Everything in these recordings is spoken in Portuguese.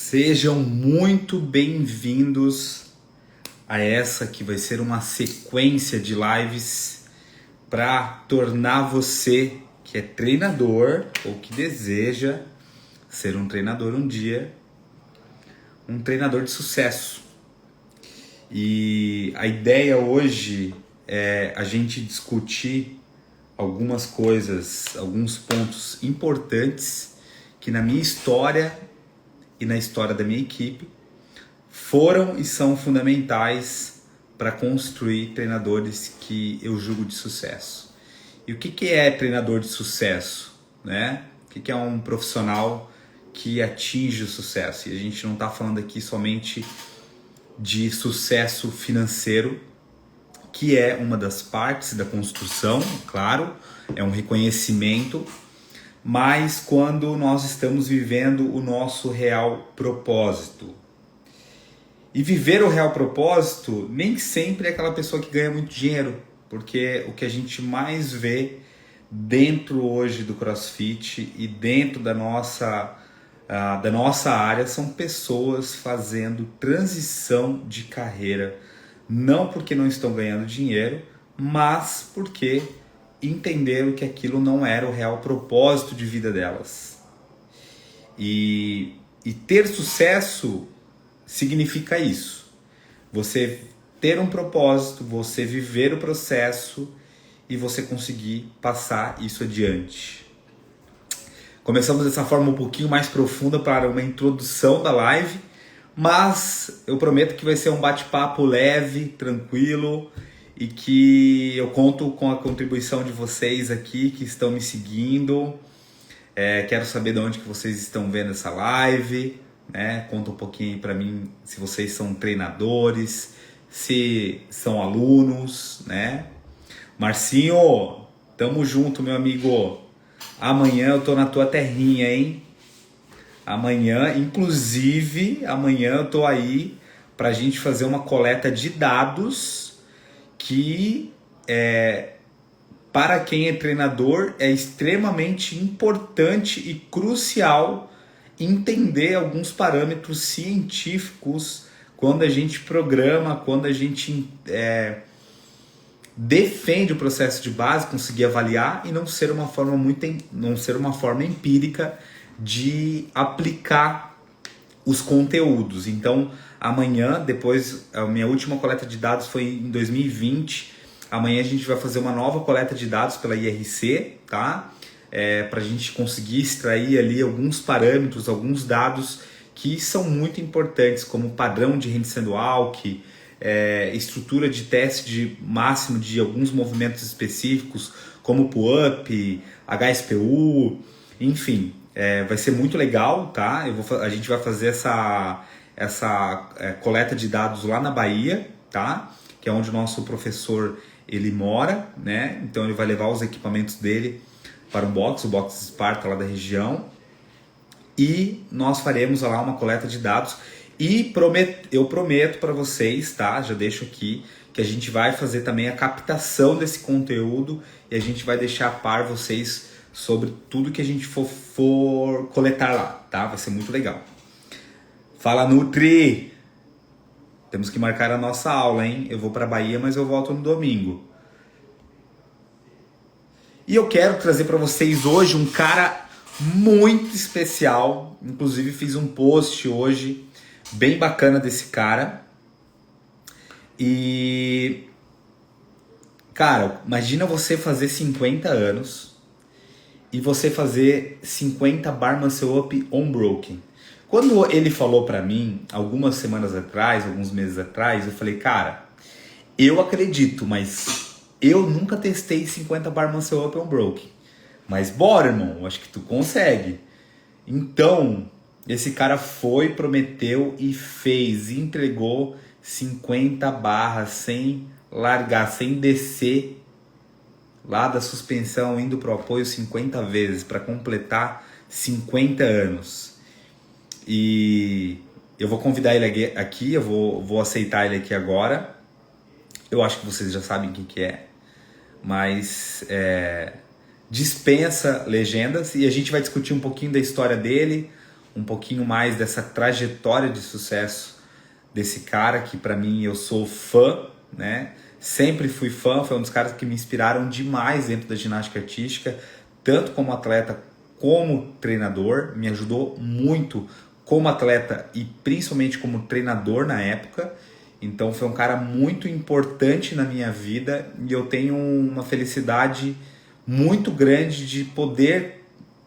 Sejam muito bem-vindos a essa que vai ser uma sequência de lives para tornar você que é treinador ou que deseja ser um treinador um dia, um treinador de sucesso. E a ideia hoje é a gente discutir algumas coisas, alguns pontos importantes que na minha história e na história da minha equipe foram e são fundamentais para construir treinadores que eu julgo de sucesso. E o que é treinador de sucesso, né? O que é um profissional que atinge o sucesso? E a gente não está falando aqui somente de sucesso financeiro, que é uma das partes da construção, claro, é um reconhecimento, mas quando nós estamos vivendo o nosso real propósito. E viver o real propósito nem sempre é aquela pessoa que ganha muito dinheiro, porque o que a gente mais vê dentro hoje do CrossFit e dentro da nossa área são pessoas fazendo transição de carreira, não porque não estão ganhando dinheiro, mas porque entenderam que aquilo não era o real propósito de vida delas. E ter sucesso significa isso. Você ter um propósito, você viver o processo e você conseguir passar isso adiante. Começamos dessa forma um pouquinho mais profunda para uma introdução da live, mas eu prometo que vai ser um bate-papo leve, tranquilo, e que eu conto com a contribuição de vocês aqui que estão me seguindo. Quero saber de onde que vocês estão vendo essa live, né? Conta um pouquinho para mim se vocês são treinadores, se são alunos, né? Marcinho, tamo junto, meu amigo. Amanhã eu tô na tua terrinha, hein? Amanhã, inclusive, amanhã eu tô aí pra gente fazer uma coleta de dados que para quem é treinador é extremamente importante e crucial entender alguns parâmetros científicos quando a gente programa, quando a gente defende o processo de base, conseguir avaliar e não ser uma forma empírica de aplicar os conteúdos. Então, amanhã, depois, a minha última coleta de dados foi em 2020. Amanhã a gente vai fazer uma nova coleta de dados pela IRC, tá? Para a gente conseguir extrair ali alguns parâmetros, alguns dados que são muito importantes, como padrão de handstand walk, estrutura de teste de máximo de alguns movimentos específicos, como pull-up, HSPU, enfim. Vai ser muito legal, tá? A gente vai fazer essa coleta de dados lá na Bahia, tá? Que é onde o nosso professor ele mora, né? Então ele vai levar os equipamentos dele para o box Sparta lá da região, e nós faremos lá uma coleta de dados e eu prometo para vocês, tá? Já deixo aqui que a gente vai fazer também a captação desse conteúdo e a gente vai deixar a par vocês sobre tudo que a gente for coletar lá, tá? Vai ser muito legal. Fala, Nutri! Temos que marcar a nossa aula, hein? Eu vou para Bahia, mas eu volto no domingo. E eu quero trazer para vocês hoje um cara muito especial. Inclusive fiz um post hoje bem bacana desse cara. E cara, imagina você fazer 50 anos e você fazer 50 bar muscle up unbroken. Quando ele falou pra mim, algumas semanas atrás, alguns meses atrás, eu falei, cara, eu acredito, mas eu nunca testei 50 bar muscle up unbroken. Mas bora, irmão, acho que tu consegue. Então, esse cara foi, prometeu e fez, entregou 50 barras sem largar, sem descer lá da suspensão, indo pro apoio 50 vezes para completar 50 anos. E eu vou convidar ele aqui, eu vou aceitar ele aqui agora. Eu acho que vocês já sabem quem que é, mas dispensa legendas e a gente vai discutir um pouquinho da história dele, um pouquinho mais dessa trajetória de sucesso desse cara que para mim eu sou fã, né? Sempre fui fã, foi um dos caras que me inspiraram demais dentro da ginástica artística, tanto como atleta como treinador, me ajudou muito como atleta e principalmente como treinador na época. Então foi um cara muito importante na minha vida e eu tenho uma felicidade muito grande de poder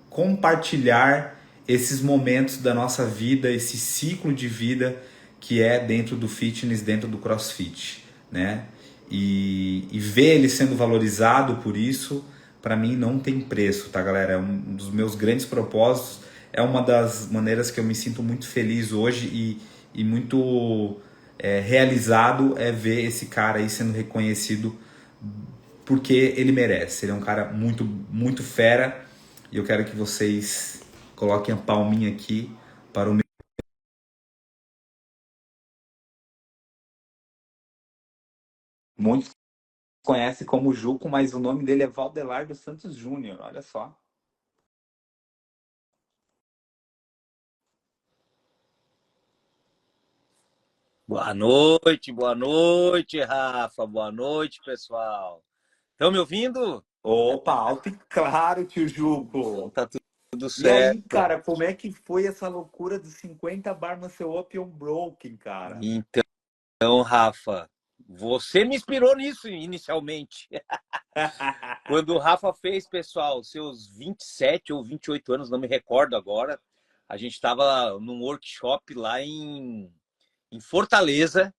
compartilhar esses momentos da nossa vida, esse ciclo de vida que é dentro do fitness, dentro do CrossFit, né? E ver ele sendo valorizado por isso, para mim não tem preço, tá, galera? É um dos meus grandes propósitos, é uma das maneiras que eu me sinto muito feliz hoje e muito realizado é ver esse cara aí sendo reconhecido porque ele merece. Ele é um cara muito, muito fera e eu quero que vocês coloquem a palminha aqui para o meu. Muitos conhecem como Juco, mas o nome dele é Valdelar dos Santos Júnior, olha só. Boa noite, Rafa. Boa noite, pessoal. Estão me ouvindo? Opa, alto e claro, tio Então Juco. tá tudo E aí, certo. cara, como é que foi essa loucura dos 50 bar Muscle Up Unbroken, cara? Então, Rafa, você me inspirou nisso inicialmente. Quando o Rafa fez, pessoal, seus 27 ou 28 anos, não me recordo agora, a gente estava num workshop lá em Fortaleza.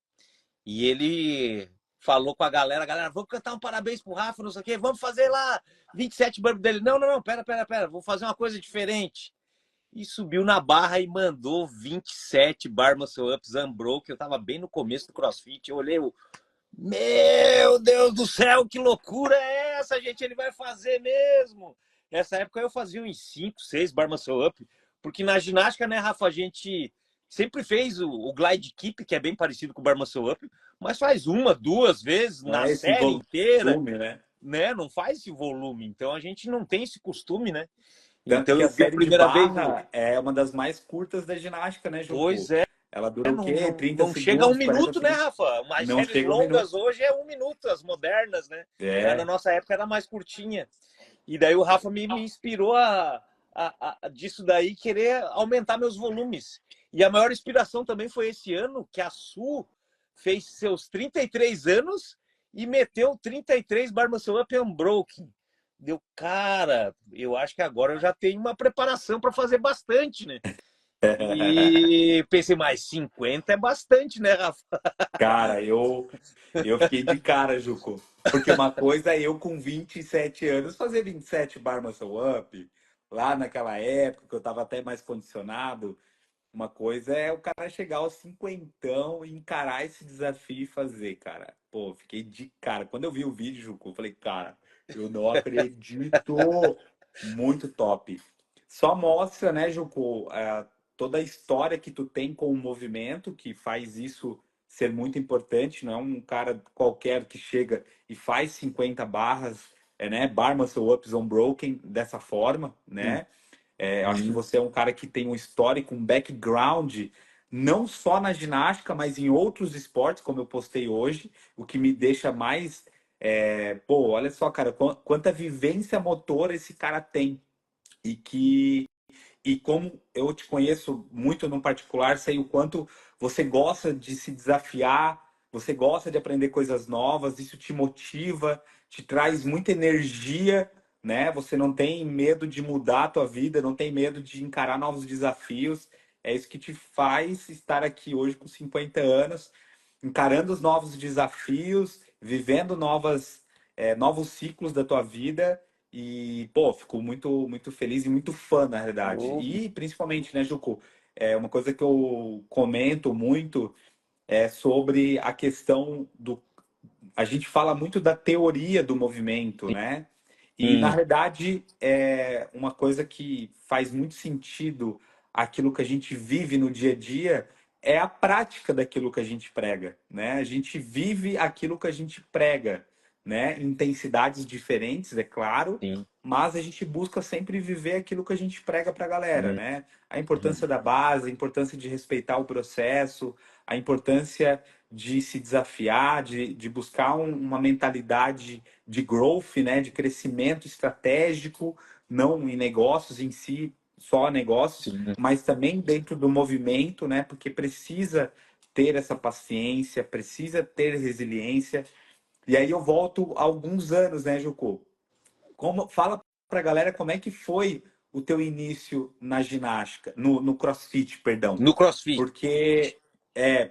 E ele falou com a galera, vamos cantar um parabéns pro Rafa, não sei o quê, vamos fazer lá 27 burpees dele. Não, pera, vou fazer uma coisa diferente. E subiu na barra e mandou 27 bar muscle ups unbroken. Eu tava bem no começo do CrossFit, eu olhei, meu Deus do céu, que loucura é essa, gente? Ele vai fazer mesmo. Nessa época eu fazia uns 5, 6 bar muscle up, porque na ginástica, né, Rafa, a gente sempre fez o glide keep, que é bem parecido com o bar muscle up, mas faz uma, duas vezes Não na é esse série inteira, volume, né? né? Não faz esse volume. Então a gente não tem esse costume, né? Tanto Então que a eu vi a série de primeira vez o. barra é uma das mais curtas da ginástica, né, Pois Juco? é, Ela dura o quê? 30 não chega a um segundos, 40 minuto, né, segundos? Rafa? Umas Não séries chega a um longas minuto. hoje é um minuto, as modernas, né? Na É. nossa época era mais curtinha. E daí o Rafa me inspirou disso daí querer aumentar meus volumes. E a maior inspiração também foi esse ano que a Su fez seus 33 anos e meteu 33 bar muscle up unbroken. Deu, cara, eu acho que agora eu já tenho uma preparação para fazer bastante, né? E pensei, mais 50 é bastante, né, Rafa? Cara, eu fiquei de cara, Juco. Porque uma coisa é eu com 27 anos fazer 27 bar muscle up, lá naquela época que eu tava até mais condicionado. Uma coisa é o cara chegar aos cinquentão e encarar esse desafio e fazer, cara. Pô, fiquei de cara. Quando eu vi o vídeo, Juco, eu falei, cara, eu não acredito. Muito top. Só mostra, né, Juco, toda a história que tu tem com o movimento, que faz isso ser muito importante. Não é um cara qualquer que chega e faz 50 barras, né, bar muscle ups unbroken dessa forma, né? Eu acho que Uhum. você é um cara que tem um histórico, um background, não só na ginástica, mas em outros esportes, como eu postei hoje, o que me deixa mais. Pô, olha só, cara, quanta vivência motora esse cara tem. E como eu te conheço muito no particular, sei o quanto você gosta de se desafiar, você gosta de aprender coisas novas, isso te motiva, te traz muita energia, né? Você não tem medo de mudar a tua vida, não tem medo de encarar novos desafios. É isso que te faz estar aqui hoje com 50 anos, encarando os novos desafios, vivendo novos ciclos da tua vida e, pô, fico muito, muito feliz e muito fã, na verdade. Oh, E principalmente, né, Juco, uma coisa que eu comento muito é sobre a questão do. A gente fala muito da teoria do movimento, né? E, na sim. verdade, é uma coisa que faz muito sentido aquilo que a gente vive no dia a dia é a prática daquilo que a gente prega, né? A gente vive aquilo que a gente prega, né? Intensidades diferentes, é claro, sim. mas a gente busca sempre viver aquilo que a gente prega para a galera, Uhum. né? A importância da base, a importância de respeitar o processo, a importância de se desafiar, de buscar uma mentalidade de growth, né? De crescimento estratégico, não em negócios em si, só negócios, Sim. mas também dentro do movimento, né? Porque precisa ter essa paciência, precisa ter resiliência. E aí eu volto há alguns anos, né, Juco? Fala pra galera como é que foi o teu início na ginástica, no CrossFit, perdão. No CrossFit.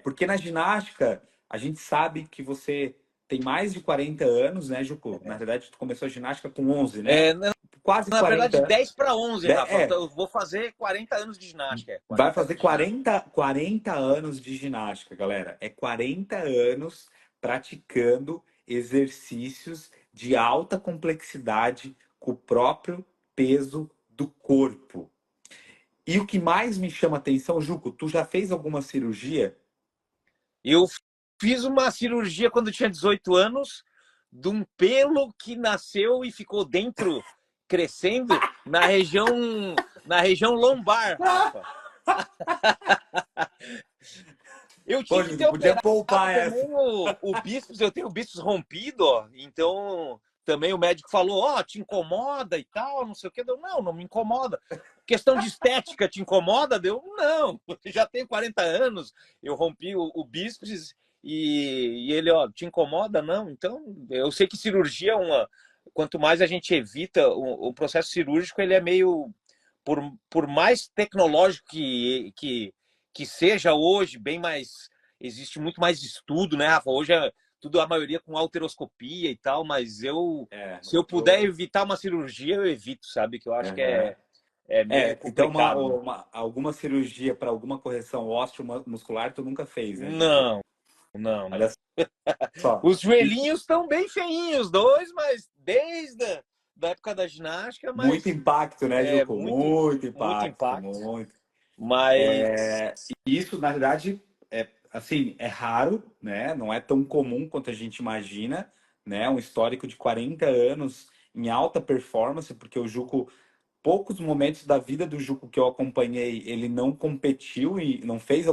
Porque na ginástica a gente sabe que você tem mais de 40 anos, né, Juco? Na verdade, tu começou a ginástica com 11, né? É, Quase na verdade, 40 anos. 10 para 11, Rafa. É, Eu vou fazer 40 anos de ginástica. vai 40 anos fazer de ginástica. 40 anos de ginástica, galera. É 40 anos praticando exercícios de alta complexidade com o próprio peso do corpo. E o que mais me chama atenção, Juco, tu já fez alguma cirurgia? Eu fiz uma cirurgia quando eu tinha 18 anos de um pelo que nasceu e ficou dentro, crescendo, na região lombar, Rafa. Eu Pô, tive que Juco, ter podia operado poupar essa. também o bíceps, eu tenho o bíceps rompido, ó. Então também o médico falou, ó, te incomoda e tal, não sei o que. Deu, não me incomoda. Questão de estética te incomoda? Deu, não, já tenho 40 anos, eu rompi o bíceps e ele, ó, te incomoda? Não. Então, eu sei que cirurgia é uma. Quanto mais a gente evita, o processo cirúrgico, ele é meio. Por mais tecnológico que seja hoje, bem mais. Existe muito mais estudo, né, Rafa? Hoje é tudo, a maioria com alteroscopia e tal, mas se eu puder evitar uma cirurgia, eu evito, sabe? Que eu acho que Aham. é meio Então complicado, né? alguma cirurgia para alguma correção ósseo-muscular tu nunca fez, né, Juco? Não, não, não. Olha só. Os joelhinhos estão bem feinhos, dois, mas desde a da época da ginástica, Muito mas impacto, né, é Juco? muito, Muito muito impacto, impacto. muito. Mas E isso, na verdade, assim, é raro, né? Não é tão comum quanto a gente imagina, né? Um histórico de 40 anos em alta performance, porque o Juco, poucos momentos da vida do Juco que eu acompanhei, ele não competiu e não fez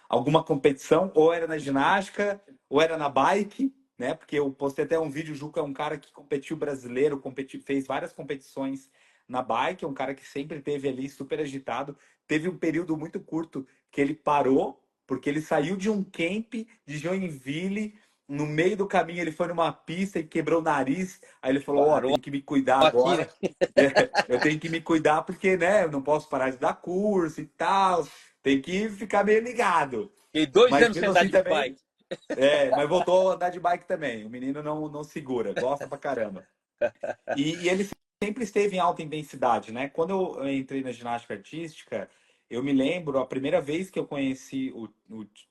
alguma competição, ou era na ginástica, ou era na bike, né? Porque eu postei até um vídeo, o Juco é um cara que competiu brasileiro, fez várias competições na bike, é um cara que sempre teve ali super agitado. Teve um período muito curto que ele parou, porque ele saiu de um camp de Joinville, no meio do caminho ele foi numa pista e quebrou o nariz. Aí ele falou: Ó, parou tem que me cuidar aqui, né? agora. Eu tenho que me cuidar porque, né, eu não posso parar de dar curso e tal. Tem que ficar meio ligado. Fiquei 2 anos sem Mesmo andar assim de também, bike. mas voltou a andar de bike também. O menino não segura, gosta pra caramba. E ele sempre esteve em alta intensidade, né? Quando eu entrei na ginástica artística, eu me lembro a primeira vez que eu conheci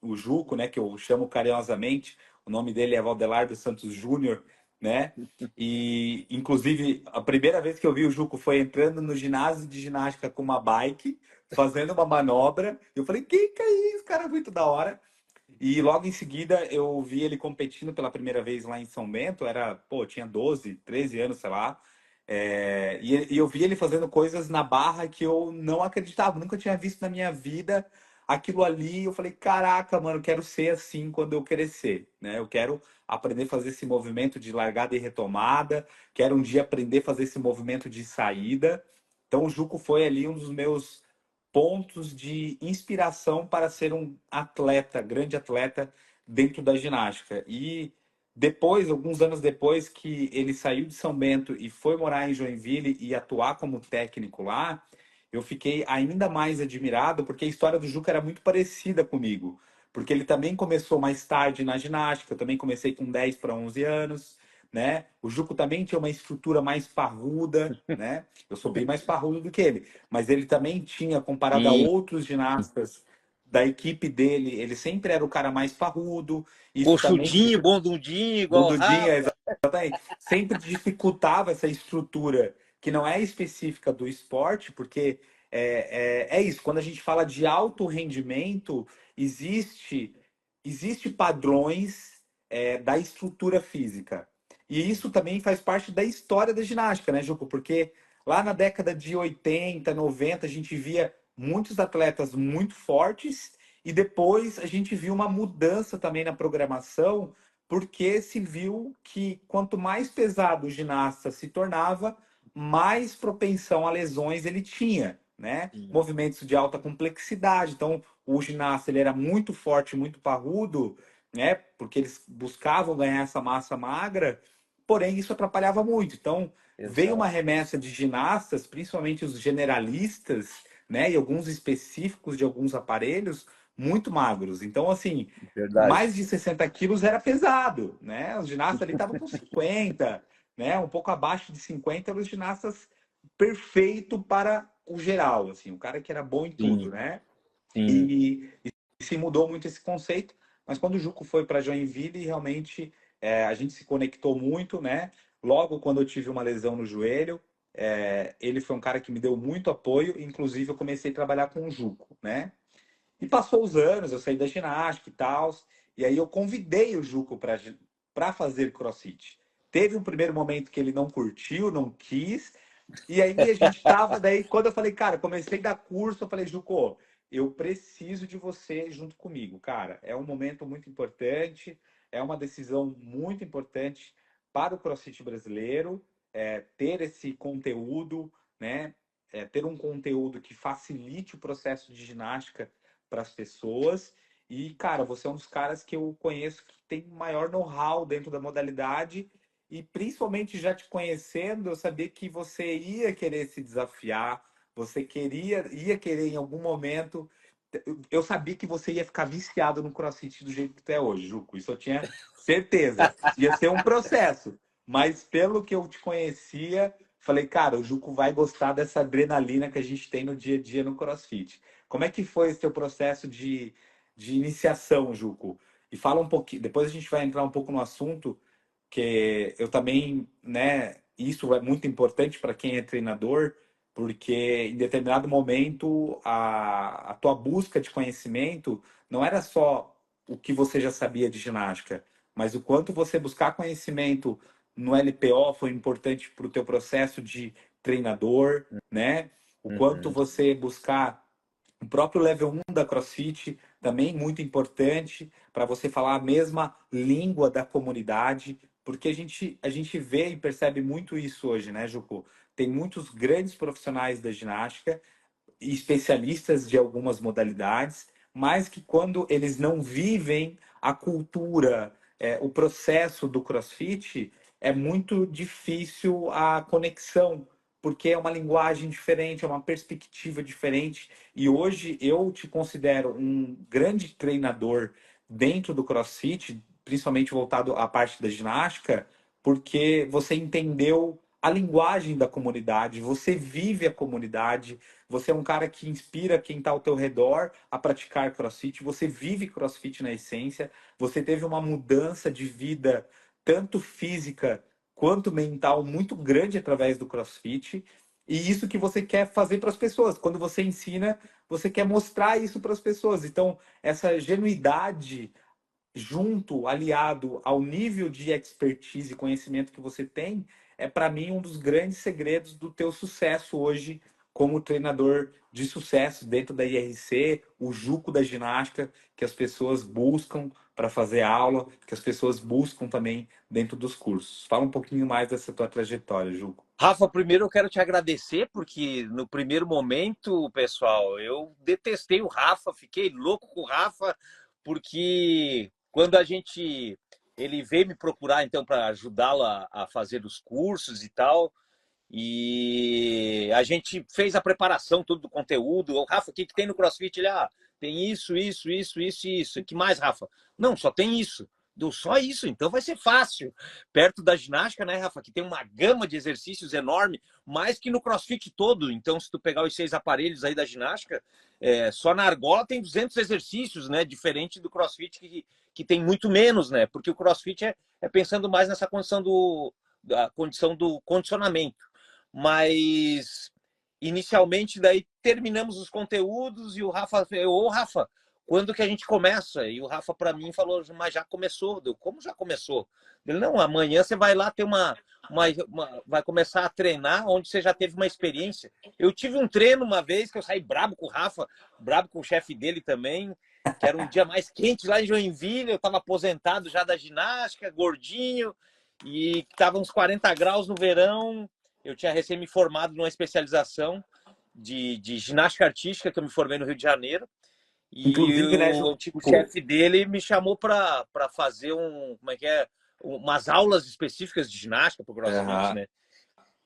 o Juco, né? Que eu chamo carinhosamente, o nome dele é Valdelardo Santos Júnior, né? E, inclusive, a primeira vez que eu vi o Juco foi entrando no ginásio de ginástica com uma bike, fazendo uma manobra. Eu falei, que é isso, cara? Muito da hora. E logo em seguida eu vi ele competindo pela primeira vez lá em São Bento, tinha 12, 13 anos, sei lá. E eu vi ele fazendo coisas na barra que eu não acreditava, nunca tinha visto na minha vida aquilo ali. Eu falei, caraca, mano, quero ser assim quando eu crescer, né? Eu quero aprender a fazer esse movimento de largada e retomada, quero um dia aprender a fazer esse movimento de saída. Então o Juco foi ali um dos meus pontos de inspiração para ser um atleta, grande atleta dentro da ginástica. E depois, alguns anos depois que ele saiu de São Bento e foi morar em Joinville e atuar como técnico lá, eu fiquei ainda mais admirado porque a história do Juca era muito parecida comigo. Porque ele também começou mais tarde na ginástica, eu também comecei com 10 para 11 anos, né? O Juco também tinha uma estrutura mais parruda, né? Eu sou bem mais parrudo do que ele, mas ele também tinha, comparado a Sim, outros ginastas da equipe dele, ele sempre era o cara mais parrudo. Isso também coxudinho, bondudinho, igual o Bundudinha, Rafa. exatamente. Sempre dificultava essa estrutura que não é específica do esporte, porque é isso. Quando a gente fala de alto rendimento, existe padrões da estrutura física. E isso também faz parte da história da ginástica, né, Juco? Porque lá na década de 80, 90, a gente via muitos atletas muito fortes e depois a gente viu uma mudança também na programação, porque se viu que quanto mais pesado o ginasta se tornava, mais propensão a lesões ele tinha, né? Sim, Movimentos de alta complexidade. Então, o ginasta ele era muito forte, muito parrudo, né? Porque eles buscavam ganhar essa massa magra, porém isso atrapalhava muito. Então, veio uma exato. remessa de ginastas, principalmente os generalistas, né? E alguns específicos de alguns aparelhos muito magros. Então, assim, Verdade. mais de 60 quilos era pesado, né? Os ginastas ali estavam com 50, né? Um pouco abaixo de 50 eram os ginastas perfeito para o geral, assim, o cara que era bom em tudo, Sim, né? sim. E se mudou muito esse conceito, mas quando o Juco foi para Joinville, realmente a gente se conectou muito, né? Logo quando eu tive uma lesão no joelho, ele foi um cara que me deu muito apoio, inclusive eu comecei a trabalhar com o Juco, né? E passou os anos, eu saí da ginástica e tal, e aí eu convidei o Juco para fazer CrossFit. Teve um primeiro momento que ele não curtiu, não quis, e aí a gente tava, daí quando eu falei, cara, comecei a dar curso, eu falei, Juco, eu preciso de você junto comigo, cara. É um momento muito importante, é uma decisão muito importante para o CrossFit brasileiro, ter esse conteúdo, né? Ter um conteúdo que facilite o processo de ginástica para as pessoas. E, cara, você é um dos caras que eu conheço que tem maior know-how dentro da modalidade. E principalmente já te conhecendo, eu sabia que você ia querer se desafiar, ia querer em algum momento. Eu sabia que você ia ficar viciado no CrossFit do jeito que tu é hoje, Juco. Isso eu tinha certeza. Ia ser um processo. Mas pelo que eu te conhecia, falei, cara, o Juco vai gostar dessa adrenalina que a gente tem no dia a dia no CrossFit. Como é que foi esse teu processo de iniciação, Juco? E fala um pouquinho, depois a gente vai entrar um pouco no assunto, que eu também, né, isso é muito importante para quem é treinador, porque em determinado momento a tua busca de conhecimento não era só o que você já sabia de ginástica, mas o quanto você buscar conhecimento no LPO foi importante para o teu processo de treinador, né? O quanto Uhum. você buscar o próprio level 1 da CrossFit também muito importante para você falar a mesma língua da comunidade, porque a gente vê e percebe muito isso hoje, né, Juco? Tem muitos grandes profissionais da ginástica e especialistas de algumas modalidades, mas que quando eles não vivem a cultura, o processo do CrossFit, é muito difícil a conexão, porque é uma linguagem diferente, é uma perspectiva diferente. E hoje eu te considero um grande treinador dentro do CrossFit, principalmente voltado à parte da ginástica, porque você entendeu a linguagem da comunidade, você vive a comunidade, você é um cara que inspira quem está ao teu redor a praticar CrossFit. Você vive CrossFit na essência. Você teve uma mudança de vida, tanto física quanto mental, muito grande através do CrossFit. E isso que você quer fazer para as pessoas. Quando você ensina, você quer mostrar isso para as pessoas. Então, essa genuidade junto, aliado ao nível de expertise e conhecimento que você tem, é para mim um dos grandes segredos do teu sucesso hoje como treinador de sucesso dentro da IRC, o Juco da ginástica que as pessoas buscam para fazer aula, que as pessoas buscam também dentro dos cursos. Fala um pouquinho mais dessa tua trajetória, Juco. Rafa, primeiro eu quero te agradecer, porque no primeiro momento, pessoal, eu detestei o Rafa, fiquei louco com o Rafa, porque quando a gente. Ele veio me procurar, então, para ajudá-lo a fazer os cursos e tal. E a gente fez a preparação tudo do conteúdo. O Rafa, o que, que tem no CrossFit? Ele, tem isso e isso. O que mais, Rafa? Não, só tem isso. Deu só isso, então vai ser fácil. Perto da ginástica, né, Rafa, que tem uma gama de exercícios enorme, mais que no CrossFit todo. Então, se tu pegar os 6 aparelhos aí da ginástica, só na argola tem 200 exercícios, né, diferente do CrossFit que tem muito menos, né, porque o CrossFit é pensando mais nessa condição do condicionamento. Mas inicialmente daí terminamos os conteúdos e o Rafa, ô Rafa, quando que a gente começa? E o Rafa, para mim, falou, mas já começou. Deu, como já começou? Ele, não, amanhã você vai lá ter vai começar a treinar onde você já teve uma experiência. Eu tive um treino uma vez que eu saí brabo com o Rafa, brabo com o chefe dele também, que era um dia mais quente lá em Joinville, eu estava aposentado já da ginástica, gordinho, e estava uns 40 graus no verão, eu tinha recém me formado numa especialização de ginástica artística, que eu me formei no Rio de Janeiro, e Inclusive, né, o antigo chefe dele me chamou para fazer como é que é? Umas aulas específicas de ginástica para o CrossFit, né?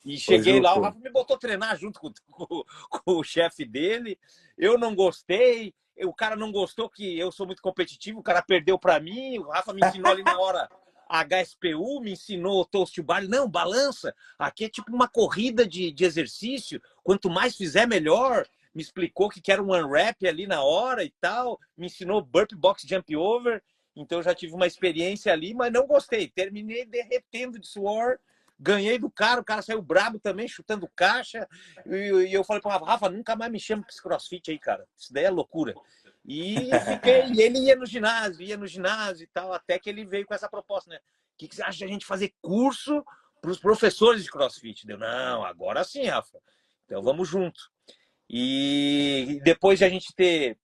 E cheguei lá, o Rafa me botou treinar junto com o chefe dele. Eu não gostei, o cara não gostou que eu sou muito competitivo, o cara perdeu para mim, o Rafa me ensinou ali na hora HSPU, me ensinou o toast bar. Não, balança, aqui é tipo uma corrida de exercício, quanto mais fizer, melhor. Me explicou que era um unwrap ali na hora e tal, me ensinou burp box jump over, então já tive uma experiência ali, mas não gostei. Terminei derretendo de suor, ganhei do cara, o cara saiu brabo também, chutando caixa, e eu falei para o Rafa, nunca mais me chama para esse CrossFit aí, cara, isso daí é loucura. E fiquei, e ele ia no ginásio e tal, até que ele veio com essa proposta, né? O que você acha de a gente fazer curso para os professores de CrossFit? Deu, não, agora sim, Rafa, então vamos junto. E depois de a gente ter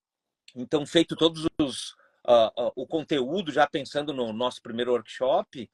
então feito todos o conteúdo, já pensando no nosso primeiro workshop,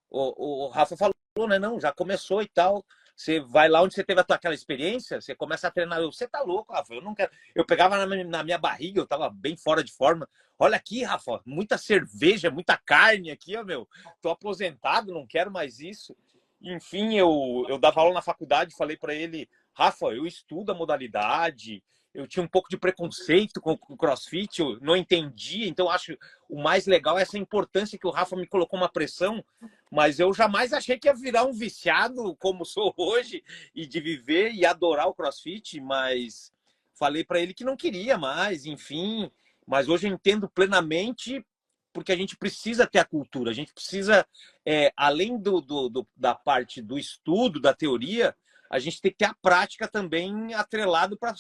o Rafa falou, né? Não, já começou e tal. Você vai lá onde você teve aquela experiência, você começa a treinar. Você tá louco, Rafa? Eu não quero. Eu pegava na minha barriga, eu tava bem fora de forma. Olha aqui, Rafa, muita cerveja, muita carne aqui, ó, meu. Tô aposentado, não quero mais isso. Enfim, eu dava aula na faculdade, falei para ele, Rafa, eu estudo a modalidade, eu tinha um pouco de preconceito com o CrossFit, eu não entendia, então acho o mais legal é essa importância que o Rafa me colocou uma pressão, mas eu jamais achei que ia virar um viciado como sou hoje e de viver e adorar o CrossFit, mas falei para ele que não queria mais, enfim, mas hoje eu entendo plenamente porque a gente precisa ter a cultura, a gente precisa, além da parte do estudo, da teoria, a gente tem que ter a prática também atrelado para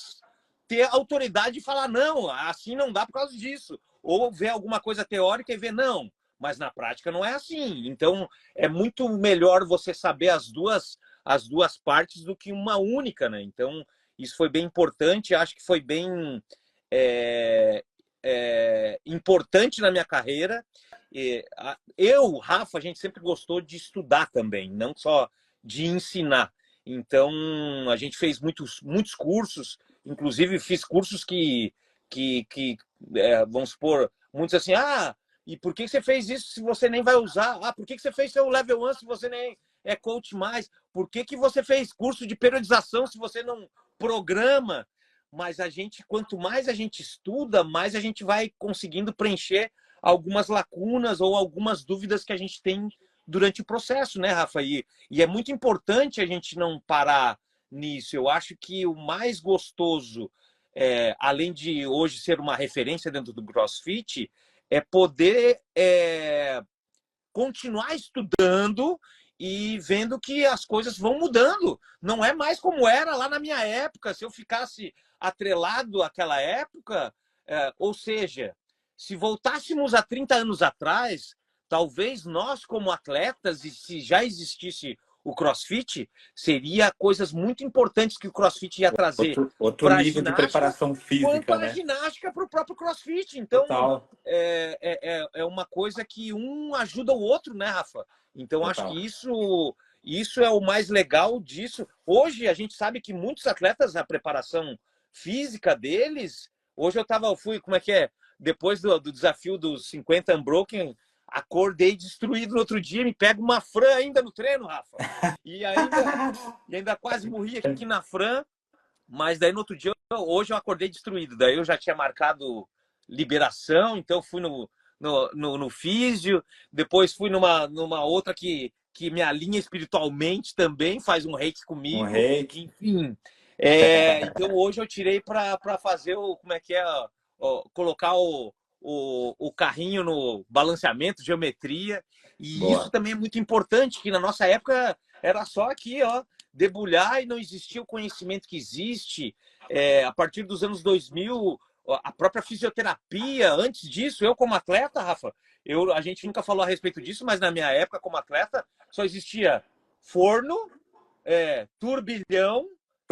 ter autoridade e falar, não, assim não dá por causa disso. Ou ver alguma coisa teórica e ver, não, mas na prática não é assim. Então, é muito melhor você saber as duas partes do que uma única, né? Então, isso foi bem importante, acho que foi bem importante na minha carreira. Eu, Rafa, a gente sempre gostou de estudar também, não só de ensinar. Então, a gente fez muitos cursos, inclusive fiz cursos vamos supor, muitos assim, e por que você fez isso se você nem vai usar? Por que você fez seu level 1 se você nem é coach mais? Por que você fez curso de periodização se você não programa? Mas quanto mais a gente estuda, mais a gente vai conseguindo preencher algumas lacunas ou algumas dúvidas que a gente tem durante o processo, né, Rafa? E é muito importante a gente não parar nisso. Eu acho que o mais gostoso, além de hoje ser uma referência dentro do CrossFit, é poder continuar estudando e vendo que as coisas vão mudando. Não é mais como era lá na minha época. Se eu ficasse atrelado àquela época, ou seja, se voltássemos a 30 anos atrás, talvez nós, como atletas, e se já existisse o CrossFit, seria coisas muito importantes que o CrossFit ia trazer outro nível de preparação física, né? A ginástica para o próprio CrossFit. Então, é uma coisa que um ajuda o outro, né, Rafa? Então, acho que isso é o mais legal disso. Hoje, a gente sabe que muitos atletas, a preparação física deles... Hoje eu fui, como é que é? Depois do desafio dos 50 Unbroken, acordei destruído no outro dia, me pego uma Fran ainda no treino, Rafa. E ainda quase morri aqui na Fran, mas daí no outro dia, hoje eu acordei destruído. Daí eu já tinha marcado liberação, então fui no físio, depois fui numa outra que me alinha espiritualmente também, faz um reiki comigo. Enfim. Então hoje eu tirei para fazer como é que é, colocar o carrinho no balanceamento, geometria. E Boa. Isso também é muito importante, que na nossa época era só aqui, ó, debulhar e não existia o conhecimento que existe. A partir dos anos 2000, a própria fisioterapia, antes disso, eu como atleta, Rafa, a gente nunca falou a respeito disso, mas na minha época como atleta, só existia forno, turbilhão,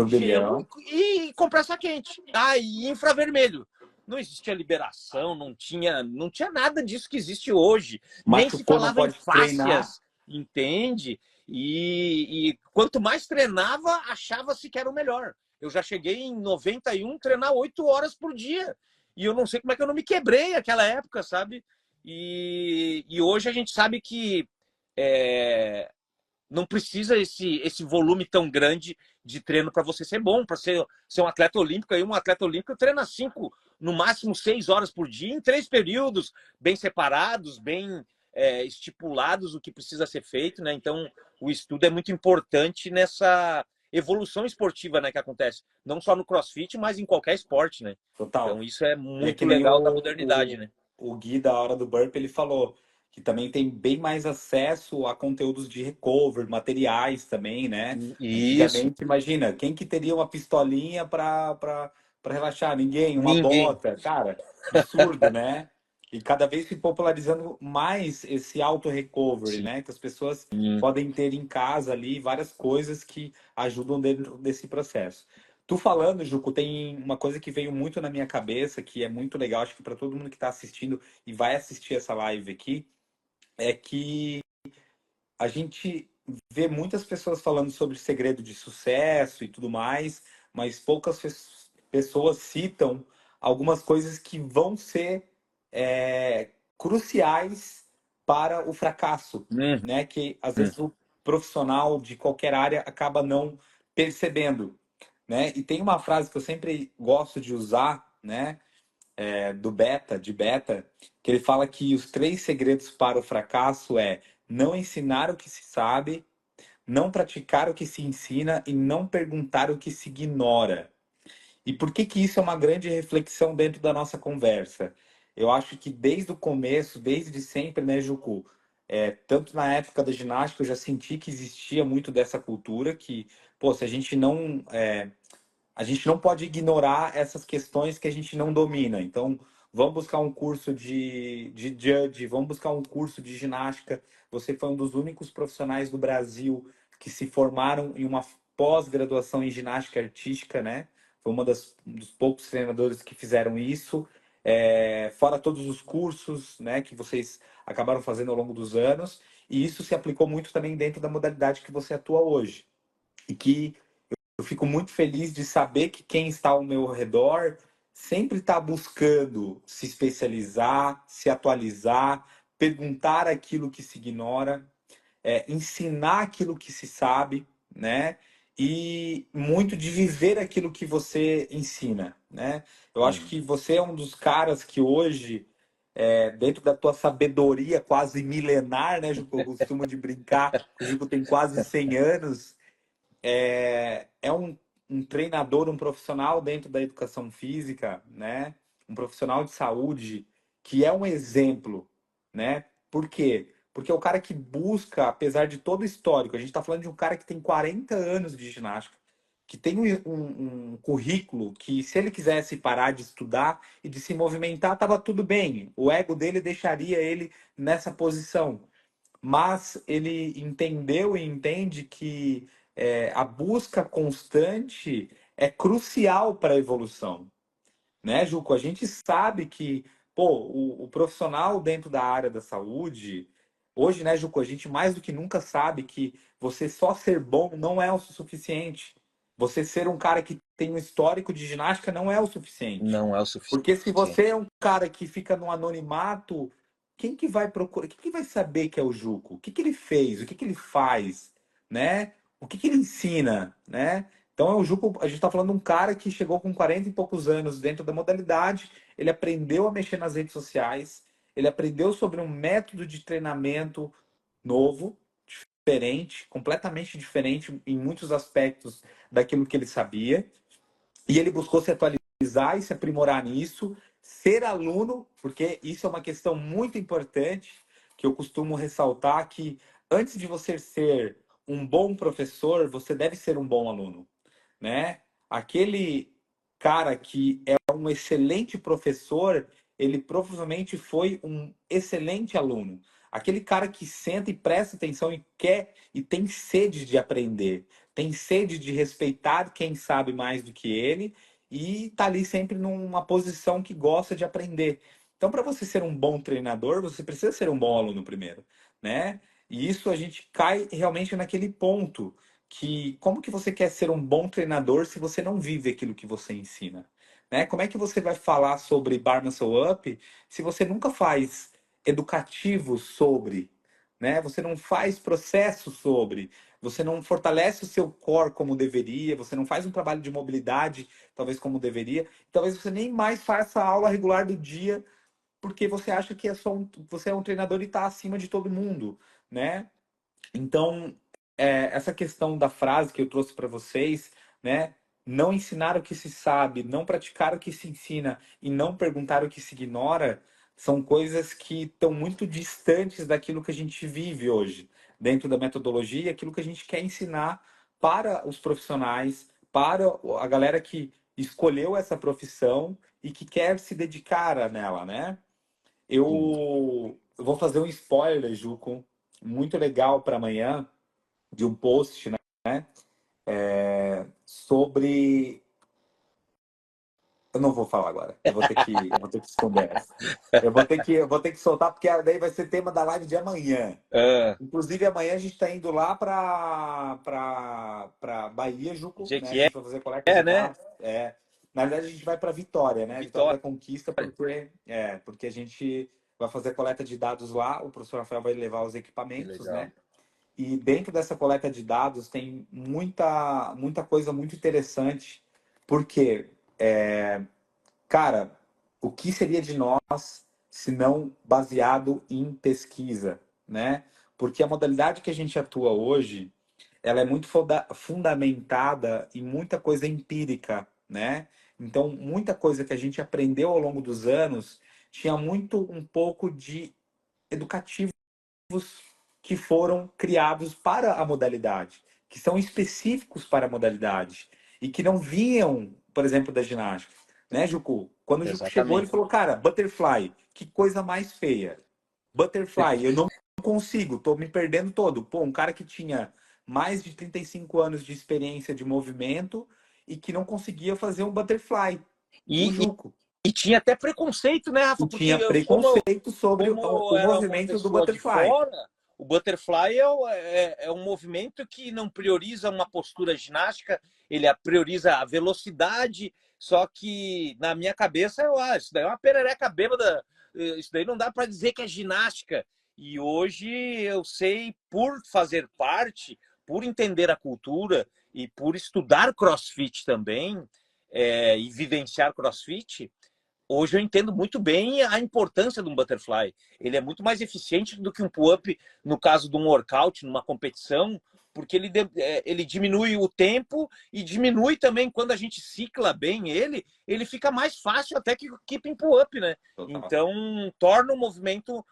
gelo Turbilhão. e compressor quente. Ah, e infravermelho. Não existia liberação, não tinha nada disso que existe hoje. Nem se Machucou, não falava em pode treinar. fáscias, entende? E quanto mais treinava, achava-se que era o melhor. Eu já cheguei em 91 treinar 8 horas por dia. E eu não sei como é que eu não me quebrei naquela época, sabe? E hoje a gente sabe que não precisa esse volume tão grande de treino para você ser bom, para ser um atleta olímpico. Aí um atleta olímpico treina 5, no máximo 6 horas por dia, em 3 períodos, bem separados, bem estipulados o que precisa ser feito, né? Então, o estudo é muito importante nessa evolução esportiva, né, que acontece, não só no CrossFit, mas em qualquer esporte, né? Então, Total. isso é E é muito que nem legal da modernidade, né? o Gui da Hora do Burp, ele falou que também tem bem mais acesso a conteúdos de recovery, materiais também, né? Isso, Antigamente, imagina, quem que teria uma pistolinha para relaxar? Ninguém, uma ninguém. bota, cara, absurdo, né? E cada vez se popularizando mais esse auto-recovery, Sim. né? Que as pessoas podem ter em casa ali várias coisas que ajudam dentro desse processo. Tu falando, Juco, tem uma coisa que veio muito na minha cabeça, que é muito legal, acho que para todo mundo que está assistindo e vai assistir essa live aqui, é que a gente vê muitas pessoas falando sobre segredo de sucesso e tudo mais, mas poucas pessoas citam algumas coisas que vão ser cruciais para o fracasso, Uhum. né? Que às vezes o profissional de qualquer área acaba não percebendo, né? E tem uma frase que eu sempre gosto de usar, né? Do de Beta, que ele fala que os 3 segredos para o fracasso é não ensinar o que se sabe, não praticar o que se ensina e não perguntar o que se ignora. E por que que isso é uma grande reflexão dentro da nossa conversa? Eu acho que desde o começo, desde sempre, né, Jucu? Tanto na época da ginástica, eu já senti que existia muito dessa cultura que, pô, se a gente não pode ignorar essas questões que a gente não domina. Então, vamos buscar um curso de judge, vamos buscar um curso de ginástica. Você foi um dos únicos profissionais do Brasil que se formaram em uma pós-graduação em ginástica artística, né? Foi um dos poucos treinadores que fizeram isso. Fora todos os cursos, né, que vocês acabaram fazendo ao longo dos anos. E isso se aplicou muito também dentro da modalidade que você atua hoje. E que eu fico muito feliz de saber que quem está ao meu redor sempre está buscando se especializar, se atualizar, perguntar aquilo que se ignora, ensinar aquilo que se sabe, né? E muito de viver aquilo que você ensina, né? Eu acho Uhum. que você é um dos caras que hoje, dentro da tua sabedoria quase milenar, né, Juco? Eu costumo de brincar, o Juco tem quase 100 anos, um treinador, um profissional dentro da educação física, né? Um profissional de saúde que é um exemplo, né? Por quê? Porque é o cara que busca, apesar de todo o histórico, a gente está falando de um cara que tem 40 anos de ginástica, que tem um currículo que, se ele quisesse parar de estudar e de se movimentar, estava tudo bem. O ego dele deixaria ele nessa posição, mas ele entendeu e entende que a busca constante é crucial para a evolução, né, Juco? A gente sabe que, pô, o profissional dentro da área da saúde, hoje, né, Juco, a gente mais do que nunca sabe que você só ser bom não é o suficiente. Você ser um cara que tem um histórico de ginástica não é o suficiente. Não é o Porque se você suficiente. é um cara que fica no anonimato, quem que vai procurar? Quem que vai saber que é o Juco? O que que ele fez? O que que ele faz? Né? O que que ele ensina? Né? Então, o Juco, a gente está falando de um cara que chegou com 40 e poucos anos dentro da modalidade, ele aprendeu a mexer nas redes sociais, ele aprendeu sobre um método de treinamento novo, diferente, completamente diferente em muitos aspectos daquilo que ele sabia, e ele buscou se atualizar e se aprimorar nisso, ser aluno, porque isso é uma questão muito importante que eu costumo ressaltar que antes de você ser um bom professor, você deve ser um bom aluno, né? Aquele cara que é um excelente professor, ele provavelmente foi um excelente aluno. Aquele cara que senta e presta atenção e quer e tem sede de aprender, tem sede de respeitar quem sabe mais do que ele e tá ali sempre numa posição que gosta de aprender. Então, para você ser um bom treinador, você precisa ser um bom aluno primeiro, né? E isso a gente cai realmente naquele ponto que como que você quer ser um bom treinador se você não vive aquilo que você ensina, né? Como é que você vai falar sobre Bar Muscle Up se você nunca faz educativo sobre, né? Você não faz processo sobre, você não fortalece o seu core como deveria, você não faz um trabalho de mobilidade talvez como deveria, talvez você nem mais faça a aula regular do dia porque você acha que você é um treinador e está acima de todo mundo, né? Então, essa questão da frase que eu trouxe para vocês, né? Não ensinar o que se sabe, não praticar o que se ensina e não perguntar o que se ignora, são coisas que estão muito distantes daquilo que a gente vive hoje, dentro da metodologia, aquilo que a gente quer ensinar para os profissionais, para a galera que escolheu essa profissão e que quer se dedicar a nela, né? Eu vou fazer um spoiler, Juco, muito legal para amanhã, de um post, né? Sobre. Eu não vou falar agora. Eu vou ter que esconder essa. Eu vou ter que soltar, porque daí vai ser tema da live de amanhã. Ah, Inclusive, amanhã a gente está indo lá para Bahia, Juco, né? A Jequié, gente vai fazer coleta de né? dados. Na verdade, a gente vai para Vitória, né? Vitória Vitória. da Conquista, porque a gente vai fazer coleta de dados lá. O professor Rafael vai levar os Que equipamentos, legal. né? E dentro dessa coleta de dados tem muita coisa muito interessante, porque, cara, o que seria de nós se não baseado em pesquisa, né? Porque a modalidade que a gente atua hoje, ela é muito fundamentada em muita coisa empírica, né? Então, muita coisa que a gente aprendeu ao longo dos anos tinha muito um pouco de educativo que foram criados para a modalidade, que são específicos para a modalidade e que não vinham, por exemplo, da ginástica, né, Jucu? Quando o Jucu chegou, ele Exatamente. falou, cara, butterfly, que coisa mais feia. Butterfly, eu não consigo, tô me perdendo todo. Pô, um cara que tinha mais de 35 anos de experiência de movimento e que não conseguia fazer um butterfly, o E, e, Juco. e tinha até preconceito, né, E Rafa? Porque tinha preconceito sobre como o era uma movimento do pessoa de butterfly. fora, o butterfly é um movimento que não prioriza uma postura ginástica, ele prioriza a velocidade, só que na minha cabeça, isso daí é uma perereca bêbada, isso daí não dá para dizer que é ginástica. E hoje eu sei, por fazer parte, por entender a cultura e por estudar CrossFit também, e vivenciar CrossFit, hoje eu entendo muito bem a importância de um butterfly. Ele é muito mais eficiente do que um pull-up no caso de um workout, numa competição, porque ele diminui o tempo e diminui também quando a gente cicla bem ele fica mais fácil até que o keeping pull-up, né? Total. Então, torna o movimento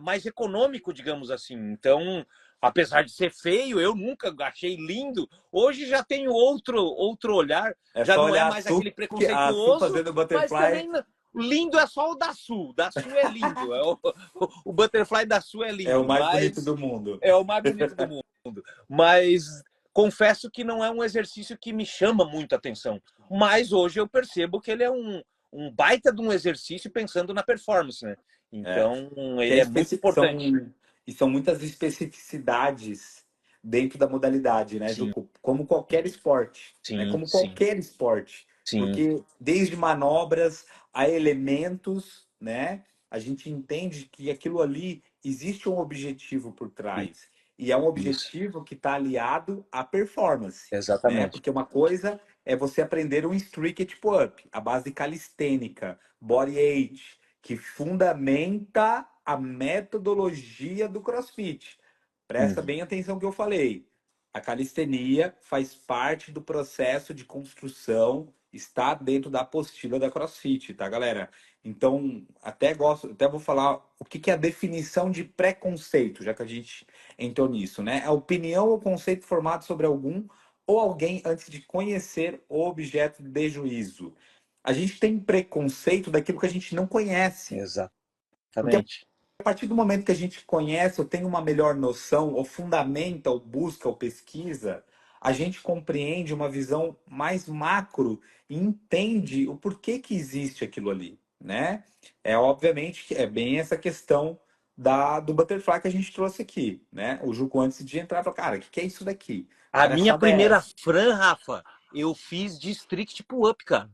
mais econômico, digamos assim. Então, apesar de ser feio, eu nunca achei lindo. Hoje já tenho outro olhar, É já só não é olhar mais aquele A Su preconceituoso, fazendo mas butterfly. também lindo é só o da Sul. Da Sul é lindo. O butterfly da Sul é É o lindo, mais bonito mas do mundo. é o mais bonito do mundo. Mas confesso que não é um exercício que me chama muito a atenção. Mas hoje eu percebo que ele é um baita de um exercício pensando na performance, né? É. Então, Que ele é muito importante. são muitas especificidades dentro da modalidade, né, Sim, Juco? Como qualquer esporte, né? sim, Como sim, qualquer esporte. sim. Porque desde manobras a elementos, né? A gente entende que aquilo ali existe um objetivo por trás. E é um Isso, objetivo que está aliado à performance, né? exatamente. Porque uma coisa é você aprender um street pull-up, a base calistênica, body weight, que fundamenta a metodologia do CrossFit. Presta Uhum. bem atenção no que eu falei. A calistenia faz parte do processo de construção, está dentro da apostila da CrossFit, tá, galera? Então, até vou falar o que que é a definição de preconceito, já que a gente entrou nisso, né? A opinião ou conceito formado sobre algum ou alguém antes de conhecer o objeto de juízo. A gente tem preconceito daquilo que a gente não conhece. Porque Exatamente. a partir do momento que a gente conhece ou tem uma melhor noção, ou fundamenta, ou busca, ou pesquisa, a gente compreende uma visão mais macro e entende o porquê que existe aquilo ali, né? É obviamente que é bem essa questão do butterfly que a gente trouxe aqui, né? O Juco antes de entrar falou, cara, o que é isso daqui? A minha Palhaçada é primeira essa? Fran, Rafa, eu fiz de strict pull-up, cara.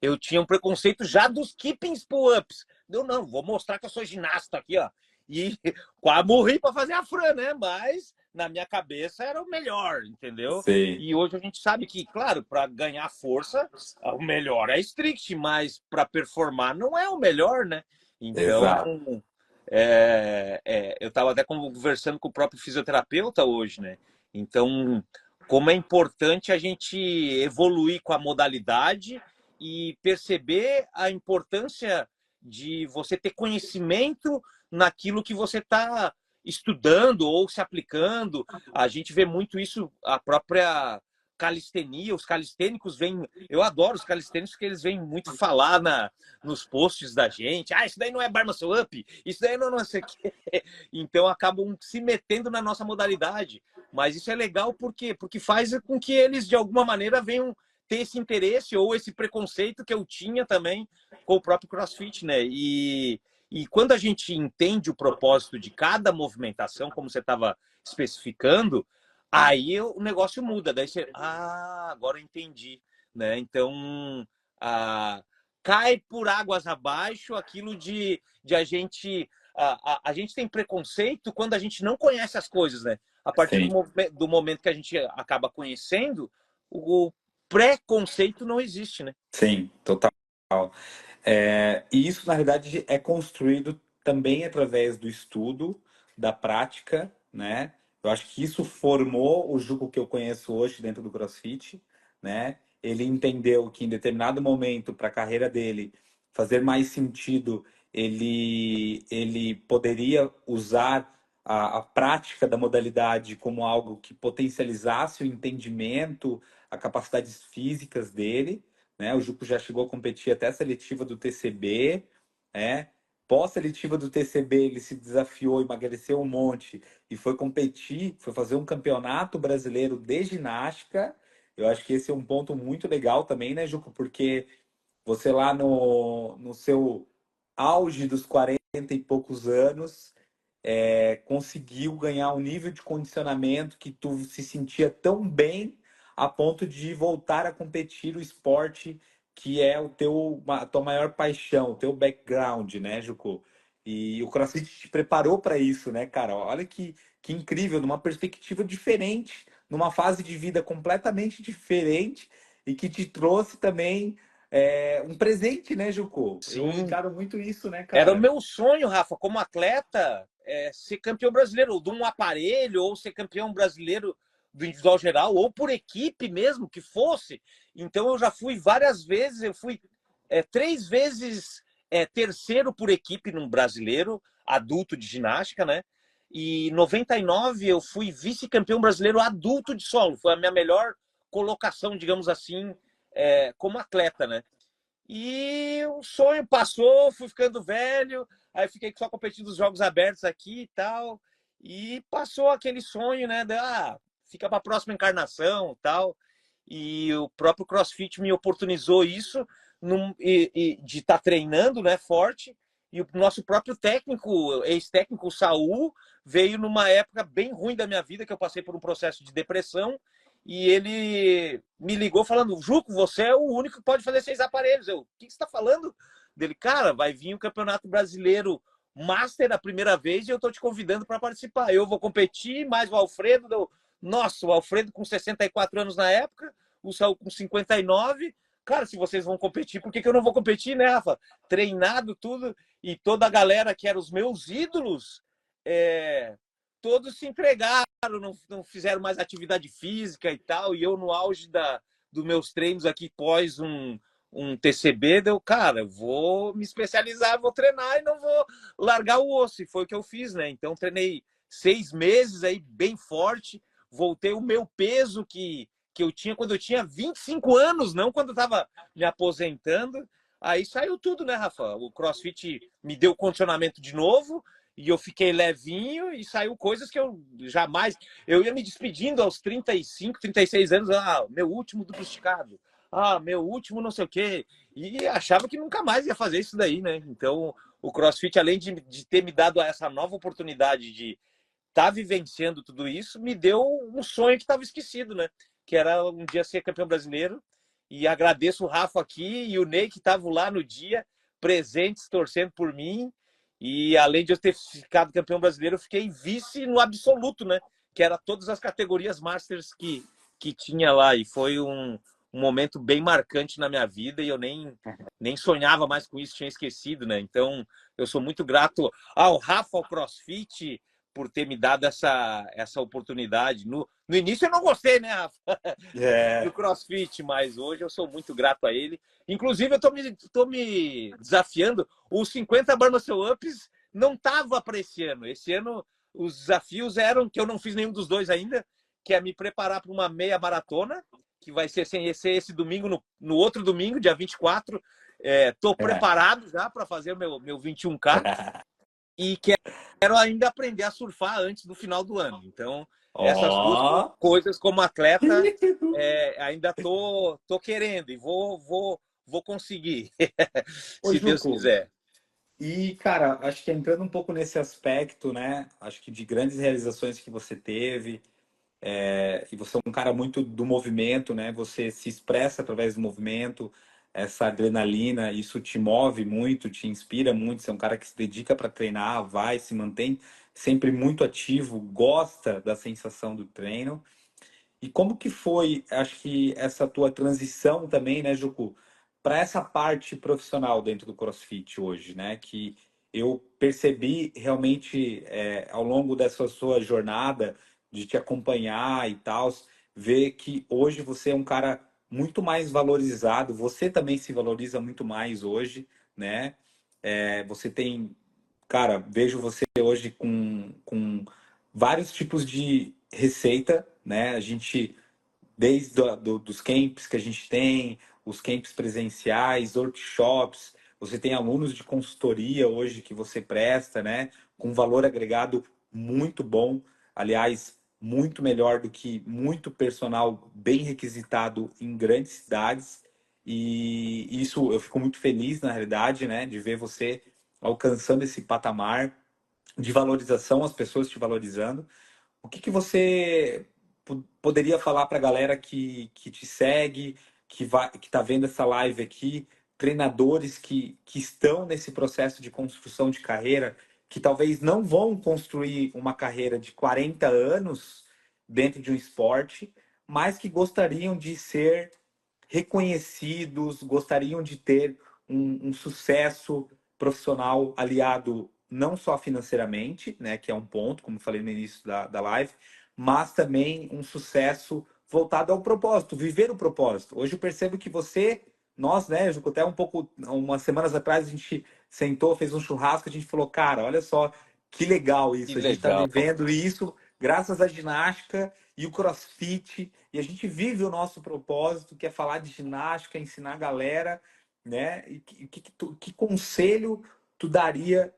Eu tinha um preconceito já dos keepings pull-ups. Eu não, vou mostrar que eu sou ginasta aqui, ó. E quase morri para fazer a Fran, né? Mas na minha cabeça era o melhor, entendeu? Sei, E hoje a gente sabe que, claro, para ganhar força, o melhor é strict, mas para performar não é o melhor, né? Então, exato. eu estava até conversando com o próprio fisioterapeuta hoje, né? Então, como é importante a gente evoluir com a modalidade e perceber a importância de você ter conhecimento naquilo que você está estudando ou se aplicando. A gente vê muito isso, a própria calistenia, os calistênicos vêm. Eu adoro os calistênicos porque eles vêm muito falar nos posts da gente. Ah, isso daí não é bar muscle up, isso daí não sei o quê. Então acabam se metendo na nossa modalidade. Mas isso é legal por quê? Porque faz com que eles, de alguma maneira, venham ter esse interesse ou esse preconceito que eu tinha também com o próprio CrossFit, né? E quando a gente entende o propósito de cada movimentação, como você estava especificando, aí o negócio muda. Daí você, agora eu entendi, né? Então, ah, cai por águas abaixo aquilo de a gente... A gente tem preconceito quando a gente não conhece as coisas, né? A partir Sim, do momento que a gente acaba conhecendo, o preconceito não existe, né? sim, total. E isso, na realidade, é construído também através do estudo, da prática, né? Eu acho que isso formou o Juco que eu conheço hoje dentro do CrossFit, né? Ele entendeu que em determinado momento para a carreira dele fazer mais sentido, ele poderia usar a prática da modalidade como algo que potencializasse o entendimento, as capacidades físicas dele, né? O Juco já chegou a competir até a seletiva do TCB, né? Pós-seletiva do TCB, ele se desafiou, emagreceu um monte e foi competir, foi fazer um campeonato brasileiro de ginástica. Eu acho que esse é um ponto muito legal também, né, Juco? Porque você lá no seu auge dos 40 e poucos anos, conseguiu ganhar um nível de condicionamento que tu se sentia tão bem a ponto de voltar a competir o esporte que é a tua maior paixão, o teu background, né, Juco? E o CrossFit te preparou para isso, né, cara? Olha que incrível, numa perspectiva diferente, numa fase de vida completamente diferente e que te trouxe também um presente, né, Juco? Eu Sim, encaro muito isso, né, era o cara? meu sonho, Rafa, como atleta, ser campeão brasileiro de um aparelho, ou ser campeão brasileiro do individual geral, ou por equipe mesmo, que fosse. Então eu já fui várias vezes, eu fui 3 vezes terceiro por equipe num brasileiro, adulto de ginástica, né? E em 99 eu fui vice-campeão brasileiro adulto de solo. Foi a minha melhor colocação, digamos assim, como atleta, né? E o sonho passou, fui ficando velho, aí fiquei só competindo os jogos abertos aqui e tal. E passou aquele sonho, né? Fica para a próxima encarnação e tal. E o próprio CrossFit me oportunizou isso de estar treinando, né, forte. E o nosso próprio técnico, ex-técnico, o Saul, veio numa época bem ruim da minha vida, que eu passei por um processo de depressão. E ele me ligou falando: Juco, você é o único que pode fazer 6 aparelhos. O que você está falando? Dele, cara, vai vir o Campeonato Brasileiro Master a primeira vez e eu estou te convidando para participar. Eu vou competir, mais o Alfredo. Nossa, o Alfredo com 64 anos na época, o Saul com 59. Cara, se vocês vão competir, por que eu não vou competir, né, Rafa? Treinado, tudo. E toda a galera que eram os meus ídolos, todos se entregaram, não fizeram mais atividade física e tal. E eu, no auge dos meus treinos aqui, pós um TCB, cara, vou me especializar, vou treinar e não vou largar o osso. E foi o que eu fiz, né? Então, treinei 6 meses aí, bem forte, voltei o meu peso que que eu tinha quando eu tinha 25 anos, não quando eu estava me aposentando. Aí saiu tudo, né, Rafa? O CrossFit me deu condicionamento de novo e eu fiquei levinho e saiu coisas que eu jamais... Eu ia me despedindo aos 35, 36 anos, meu último duplo esticado, meu último não sei o quê, e achava que nunca mais ia fazer isso daí, né? Então, o CrossFit, além de ter me dado essa nova oportunidade de estar vivenciando tudo isso, me deu um sonho que estava esquecido, né? Que era um dia ser campeão brasileiro. E agradeço o Rafa aqui e o Ney que estavam lá no dia, presentes, torcendo por mim. E além de eu ter ficado campeão brasileiro, eu fiquei vice no absoluto, né? Que era todas as categorias Masters que tinha lá. E foi um momento bem marcante na minha vida e eu nem sonhava mais com isso, tinha esquecido, né? Então, eu sou muito grato ao Rafa, ao CrossFit, por ter me dado essa oportunidade. No início eu não gostei, né, Rafa? Do CrossFit, mas hoje eu sou muito grato a ele. Inclusive, eu tô me desafiando. Os 50 Bar Muscle Ups não tava para esse ano. Esse ano, os desafios eram, que eu não fiz nenhum dos dois ainda, que é me preparar para uma meia maratona, que vai ser esse domingo, no outro domingo, dia 24. Tô preparado já para fazer o meu 21K e quero ainda aprender a surfar antes do final do ano. Então, essas duas Ó. coisas como atleta, ainda tô querendo e vou conseguir, Ô, se Deus Juco, quiser. e, cara, acho que entrando um pouco nesse aspecto, né? Acho que de grandes realizações que você teve, e você é um cara muito do movimento, né? Você se expressa através do movimento, essa adrenalina, isso te move muito, te inspira muito. Você é um cara que se dedica para treinar, vai, se mantém sempre muito ativo, gosta da sensação do treino. E como que foi, acho que essa tua transição também, né, Jucu, para essa parte profissional dentro do CrossFit hoje, né? Que eu percebi realmente ao longo dessa sua jornada de te acompanhar e tal, ver que hoje você é um cara muito mais valorizado, você também se valoriza muito mais hoje, né? Você tem, cara, vejo você hoje com vários tipos de receita, né? A gente desde dos camps que a gente tem, os camps presenciais, workshops, você tem alunos de consultoria hoje que você presta, né? Com valor agregado muito bom, aliás, muito melhor do que muito personal bem requisitado em grandes cidades. E isso eu fico muito feliz, na realidade, né? De ver você alcançando esse patamar de valorização, as pessoas te valorizando. O que que você poderia falar para a galera que te segue, que está vendo essa live aqui, treinadores que estão nesse processo de construção de carreira, que talvez não vão construir uma carreira de 40 anos dentro de um esporte, mas que gostariam de ser reconhecidos, gostariam de ter um sucesso profissional aliado não só financeiramente, né, que é um ponto, como falei no início da live, mas também um sucesso voltado ao propósito, viver o propósito. Hoje eu percebo que nós, né, Juco, até um pouco, umas semanas atrás a gente sentou, fez um churrasco, a gente falou, cara, olha só que legal Que isso, a gente está legal. vivendo isso graças à ginástica e o CrossFit, e a gente vive o nosso propósito, que é falar de ginástica, ensinar a galera, né? E que conselho tu daria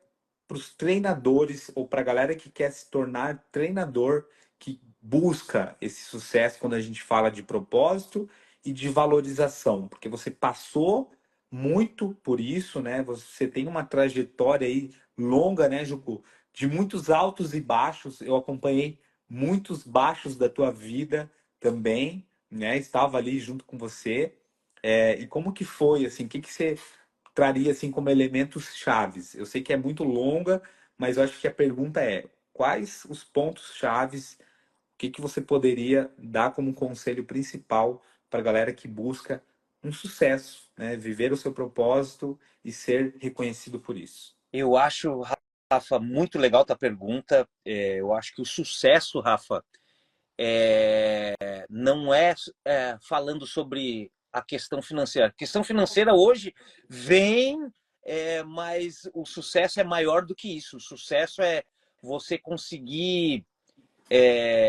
para os treinadores ou para a galera que quer se tornar treinador, que busca esse sucesso quando a gente fala de propósito e de valorização? Porque você passou muito por isso, né? Você tem uma trajetória aí longa, né, Jucu? De muitos altos e baixos. Eu acompanhei muitos baixos da tua vida também, né? Estava ali junto com você. E como que foi, assim, o que que você traria, assim, como elementos chaves? Eu sei que é muito longa, mas eu acho que a pergunta é, quais os pontos chaves, o que que você poderia dar como conselho principal para a galera que busca um sucesso, né? Viver o seu propósito e ser reconhecido por isso. Eu acho, Rafa, muito legal tua pergunta. Eu acho que o sucesso, Rafa, não falando sobre a questão financeira. A questão financeira hoje vem, mas o sucesso é maior do que isso. O sucesso é você conseguir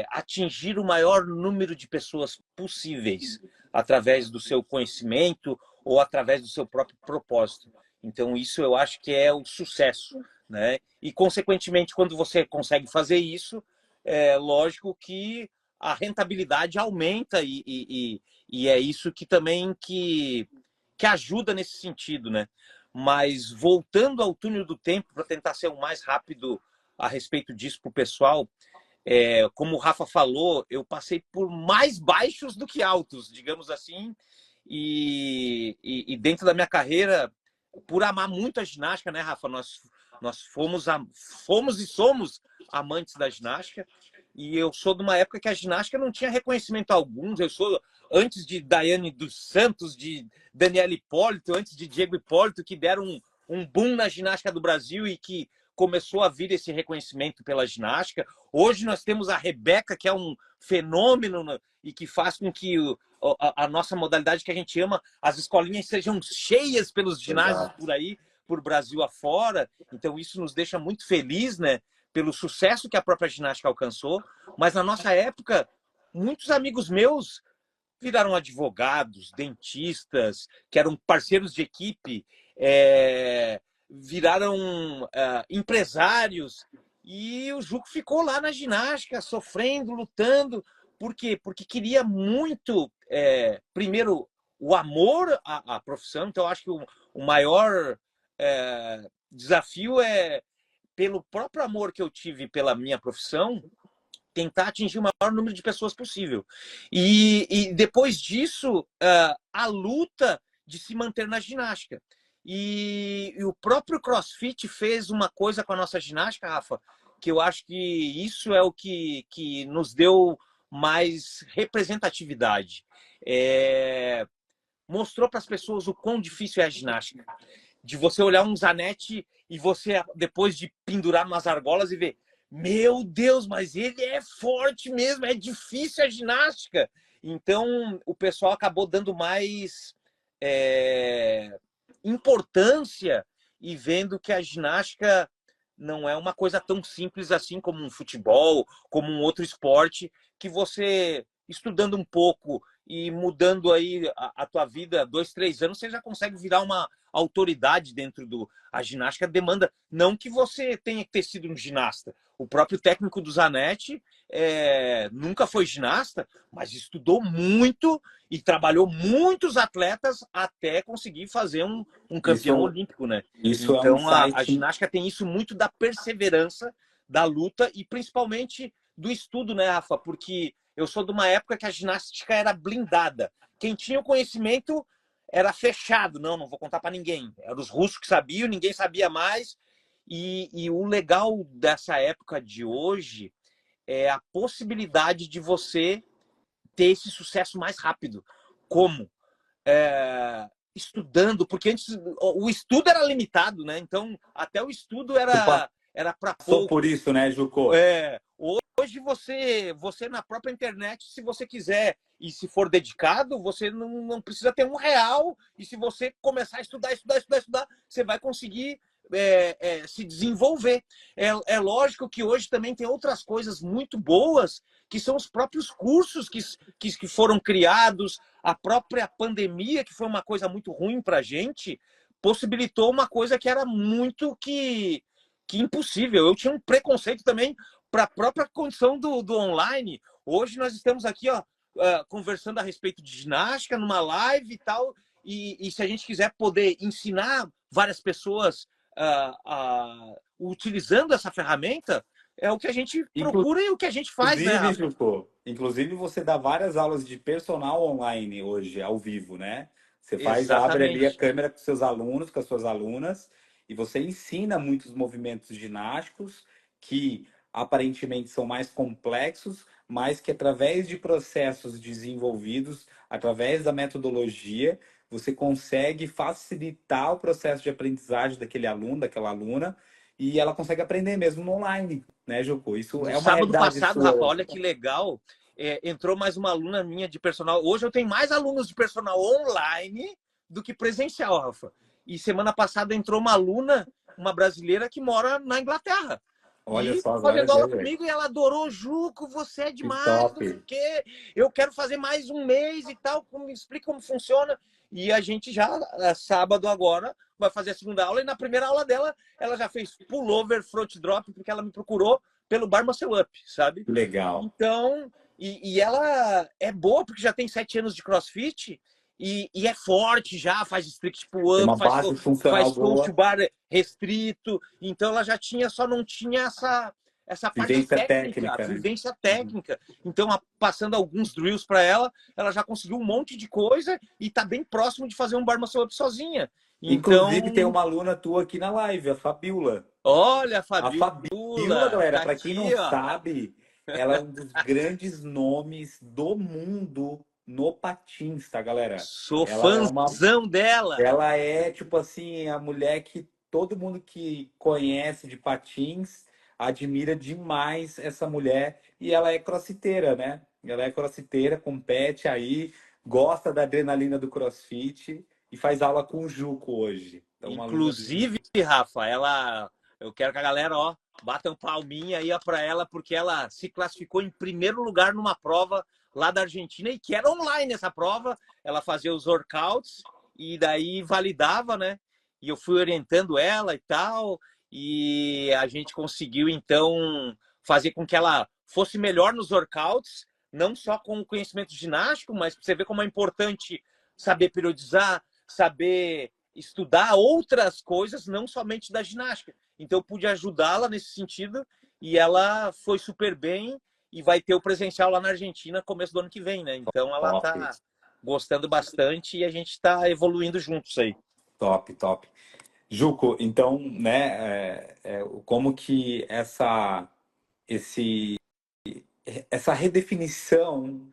atingir o maior número de pessoas possíveis através do seu conhecimento ou através do seu próprio propósito. Então, isso eu acho que é o sucesso, né? E, consequentemente, quando você consegue fazer isso, é lógico que a rentabilidade aumenta e é isso que também que ajuda nesse sentido, né? Mas, voltando ao túnel do tempo, para tentar ser o mais rápido a respeito disso para o pessoal, como o Rafa falou, eu passei por mais baixos do que altos, digamos assim, e dentro da minha carreira, por amar muito a ginástica, né, Rafa? Nós fomos e somos amantes da ginástica, e eu sou de uma época que a ginástica não tinha reconhecimento algum. Eu sou antes de Daiane dos Santos, de Daniela Hipólito, antes de Diego Hipólito, que deram um boom na ginástica do Brasil e que começou a vir esse reconhecimento pela ginástica. Hoje nós temos a Rebeca, que é um fenômeno, né, e que faz com que a nossa modalidade que a gente ama, as escolinhas sejam cheias pelos ginásios por aí, por Brasil afora. Então isso nos deixa muito feliz, né, pelo sucesso que a própria ginástica alcançou. Mas na nossa época, muitos amigos meus viraram advogados, dentistas, que eram parceiros de equipe, viraram empresários, e o Juco ficou lá na ginástica, sofrendo, lutando. Por quê? Porque queria muito, primeiro, o amor à profissão. Então, eu acho que o maior desafio é, pelo próprio amor que eu tive pela minha profissão, tentar atingir o maior número de pessoas possível. E depois disso, a luta de se manter na ginástica. E o próprio CrossFit fez uma coisa com a nossa ginástica, Rafa, que eu acho que isso é o que nos deu mais representatividade. Mostrou para as pessoas o quão difícil é a ginástica. De você olhar um Zanetti e você, depois de pendurar umas argolas e ver, meu Deus, mas ele é forte mesmo, é difícil a ginástica. Então, o pessoal acabou dando mais importância e vendo que a ginástica não é uma coisa tão simples assim como um futebol, como um outro esporte, que você, estudando um pouco e mudando aí a tua vida, 2, 3 anos, você já consegue virar uma autoridade dentro do... A ginástica demanda, não que você tenha que ter sido um ginasta. O próprio técnico do Zanetti nunca foi ginasta, mas estudou muito e trabalhou muitos atletas até conseguir fazer um campeão olímpico, né? Isso então, é um insight. a ginástica tem isso muito da perseverança, da luta e principalmente do estudo, né, Rafa? Porque eu sou de uma época que a ginástica era blindada. Quem tinha o conhecimento era fechado. Não vou contar para ninguém. Eram os russos que sabiam, ninguém sabia mais. E o legal dessa época de hoje é a possibilidade de você ter esse sucesso mais rápido. Como? Estudando, porque antes o estudo era limitado, né? Então, até o estudo era para pouco. Só por isso, né, Juco? Hoje você na própria internet, se você quiser e se for dedicado, você não precisa ter R$ 1. E se você começar a estudar, você vai conseguir se desenvolver. É lógico que hoje também tem outras coisas muito boas, que são os próprios cursos que foram criados. A própria pandemia, que foi uma coisa muito ruim para a gente, possibilitou uma coisa que era muito que impossível. Eu tinha um preconceito também para a própria condição do online. Hoje nós estamos aqui conversando a respeito de ginástica, numa live e tal, e se a gente quiser poder ensinar várias pessoas utilizando essa ferramenta, é o que a gente procura e o que a gente faz, né? Juco, inclusive você dá várias aulas de personal online hoje, ao vivo, né? Você abre ali a câmera com seus alunos, com as suas alunas, e você ensina muitos movimentos ginásticos que aparentemente são mais complexos, mas que através de processos desenvolvidos, através da metodologia, você consegue facilitar o processo de aprendizagem daquele aluno, daquela aluna, e ela consegue aprender mesmo no online, né, Juco? Isso é uma sábado realidade passado, sua. Rafa, olha que legal, entrou mais uma aluna minha de personal. Hoje eu tenho mais alunos de personal online do que presencial, Rafa. E semana passada entrou uma aluna, uma brasileira que mora na Inglaterra. Olha E só, glória a fazendo aula Deus, velho. comigo, e ela adorou, Juco, você é Que demais, top. não sei o quê, eu quero fazer mais um mês e tal, me explica como funciona. E a gente já, sábado agora, vai fazer a segunda aula, e na primeira aula dela, ela já fez pullover, front drop, porque ela me procurou pelo Bar Muscle Up, sabe? Que legal. Então, e ela é boa, porque já tem 7 anos de CrossFit, e é forte já, faz strict Tem pull-up, uma base funcional faz close to boa, bar restrito, então ela já tinha, só não tinha essa parte vivência técnica, técnica, né? vivência Uhum. técnica. Então, passando alguns drills para ela, ela já conseguiu um monte de coisa e está bem próximo de fazer um bar muscle up sozinha. Inclusive, tem Então, uma aluna tua aqui na live, a Fabiola. olha, a A Fabiola, Fabiola, galera, tá para quem aqui, não ó. sabe, ela é um dos grandes nomes do mundo no patins, tá, galera? Sou Ela é uma, fãzão dela. ela é tipo assim, a mulher que todo mundo que conhece de patins admira demais essa mulher e ela é crossfiteira, né? Ela é crossfiteira, compete aí, gosta da adrenalina do CrossFit e faz aula com o Juco hoje. Então, uma aluna do Inclusive, Rafa, eu quero que a galera, ó, bata um palminha aí para ela, porque ela se classificou em primeiro lugar numa prova lá da Argentina e que era online essa prova. Ela fazia os workouts e daí validava, né? E eu fui orientando ela e tal, e a gente conseguiu então fazer com que ela fosse melhor nos workouts, não só com o conhecimento ginástico, mas você vê como é importante saber periodizar, saber estudar outras coisas, não somente da ginástica. Então eu pude ajudá-la nesse sentido e ela foi super bem e vai ter o presencial lá na Argentina começo do ano que vem, né? Então ela top, tá gostando bastante e a gente está evoluindo juntos aí. top, top. Juco, então, né, como que esse, essa redefinição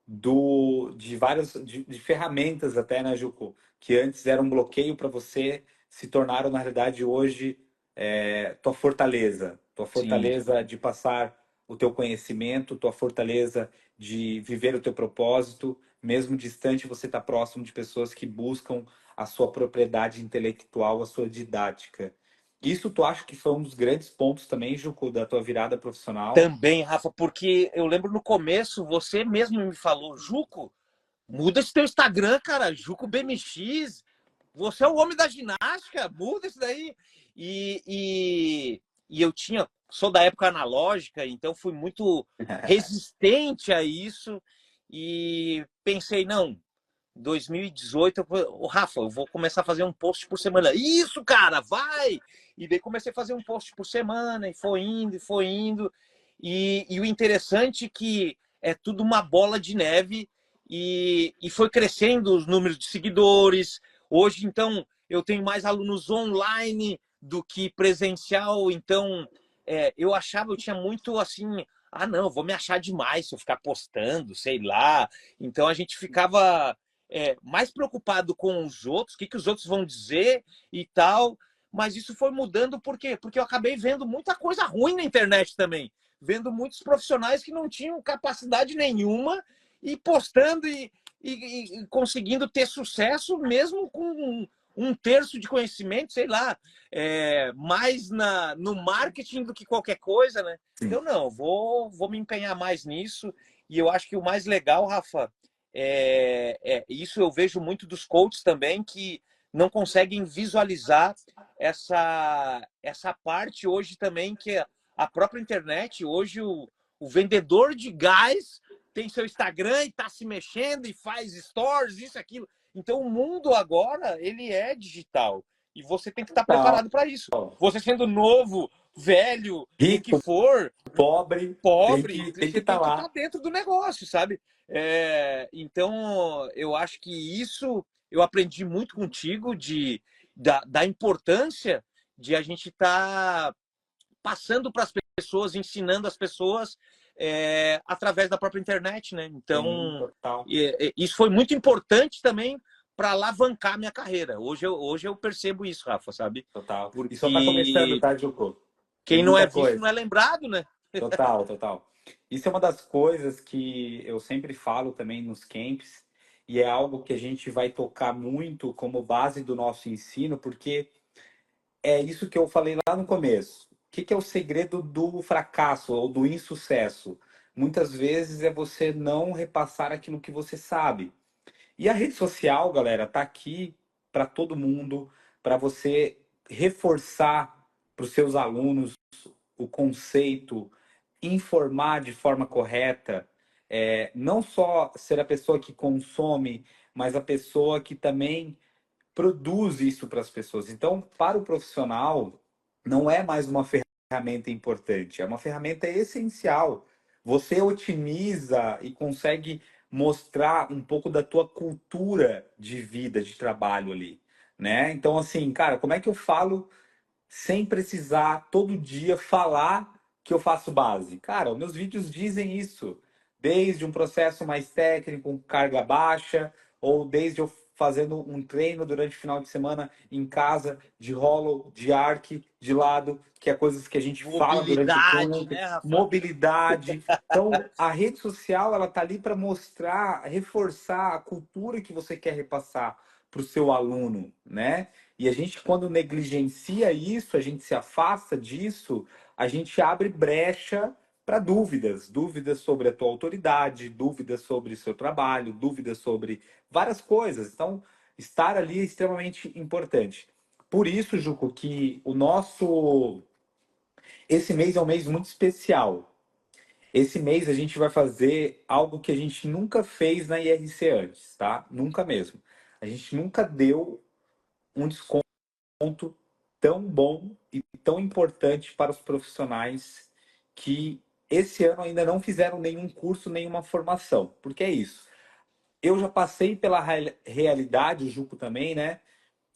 de várias de ferramentas até, né, Juco, que antes eram um bloqueio para você, se tornaram, na realidade, hoje tua Sim. fortaleza de passar o teu conhecimento, tua fortaleza de viver o teu propósito, mesmo distante, você está próximo de pessoas que buscam a sua propriedade intelectual, a sua didática. Isso tu acha que foi um dos grandes pontos também, Juco, da tua virada profissional? Também, Rafa, porque eu lembro no começo, você mesmo me falou, Juco, muda esse teu Instagram, cara, Juco BMX, você é o homem da ginástica, muda isso daí. E eu sou da época analógica, então fui muito resistente a isso e pensei, não, 2018, o Rafa, eu vou começar a fazer um post por semana. Isso, cara, vai! E daí comecei a fazer um post por semana, e foi indo, e foi indo. E o interessante é que é tudo uma bola de neve e foi crescendo os números de seguidores. Hoje, então, eu tenho mais alunos online do que presencial. Então, eu achava, eu tinha muito assim, ah, não, vou me achar demais se eu ficar postando, sei lá. Então, a gente ficava mais preocupado com os outros, o que os outros vão dizer e tal. Mas isso foi mudando por quê? Porque eu acabei vendo muita coisa ruim na internet também. Vendo muitos profissionais que não tinham capacidade nenhuma e postando e conseguindo ter sucesso mesmo com um terço de conhecimento, sei lá, mais no marketing do que qualquer coisa, né? Sim. Então, não, vou me empenhar mais nisso. E eu acho que o mais legal, Rafa, isso eu vejo muito dos coaches também, que não conseguem visualizar essa parte hoje também, que a própria internet, hoje o vendedor de gás tem seu Instagram e está se mexendo e faz stories, isso, aquilo. Então o mundo agora, ele é digital. E você tem que estar Tal. preparado para isso. Você sendo novo, velho, o que Rico, for, pobre, pobre, tem que você estar tem que lá. estar dentro do negócio, sabe? Então, eu acho que isso eu aprendi muito contigo da importância de a gente estar passando para as pessoas, ensinando as pessoas através da própria internet, né? Sim, Então, total, isso foi muito importante também para alavancar minha carreira. Hoje eu percebo isso, Rafa, sabe? total. E só está começando, Porque tá, Juco? Tem quem não é muita visto não coisa. é lembrado, né? Total, total. Isso é uma das coisas que eu sempre falo também nos camps, e é algo que a gente vai tocar muito como base do nosso ensino, porque é isso que eu falei lá no começo. que é o segredo do fracasso ou do insucesso? Muitas vezes é você não repassar aquilo que você sabe. E a rede social, galera, tá aqui para todo mundo, para você reforçar para os seus alunos o conceito, informar de forma correta, não só ser a pessoa que consome, mas a pessoa que também produz isso para as pessoas. Então, para o profissional, não é mais uma ferramenta importante, é uma ferramenta essencial. Você otimiza e consegue mostrar um pouco da tua cultura de vida, de trabalho ali, né? Então, assim, cara, como é que eu falo sem precisar todo dia falar que eu faço base? Cara, os meus vídeos dizem isso, desde um processo mais técnico, com carga baixa, ou desde eu fazendo um treino durante o final de semana em casa, de hollow, de arc, de lado, que é coisas que a gente fala durante o Mobilidade, treino, né, Rafa? mobilidade. Então, a rede social, ela tá ali para mostrar, reforçar a cultura que você quer repassar para o seu aluno, né? E a gente, quando negligencia isso, a gente se afasta disso, a gente abre brecha para dúvidas, dúvidas sobre a tua autoridade, dúvidas sobre o seu trabalho, dúvidas sobre várias coisas. Então, estar ali é extremamente importante. Por isso, Juco, que esse mês é um mês muito especial. Esse mês a gente vai fazer algo que a gente nunca fez na IRC antes, tá? Nunca mesmo. A gente nunca deu um desconto tão bom e tão importante para os profissionais que esse ano ainda não fizeram nenhum curso, nenhuma formação. Porque é isso. Eu já passei pela realidade, o Juco também, né?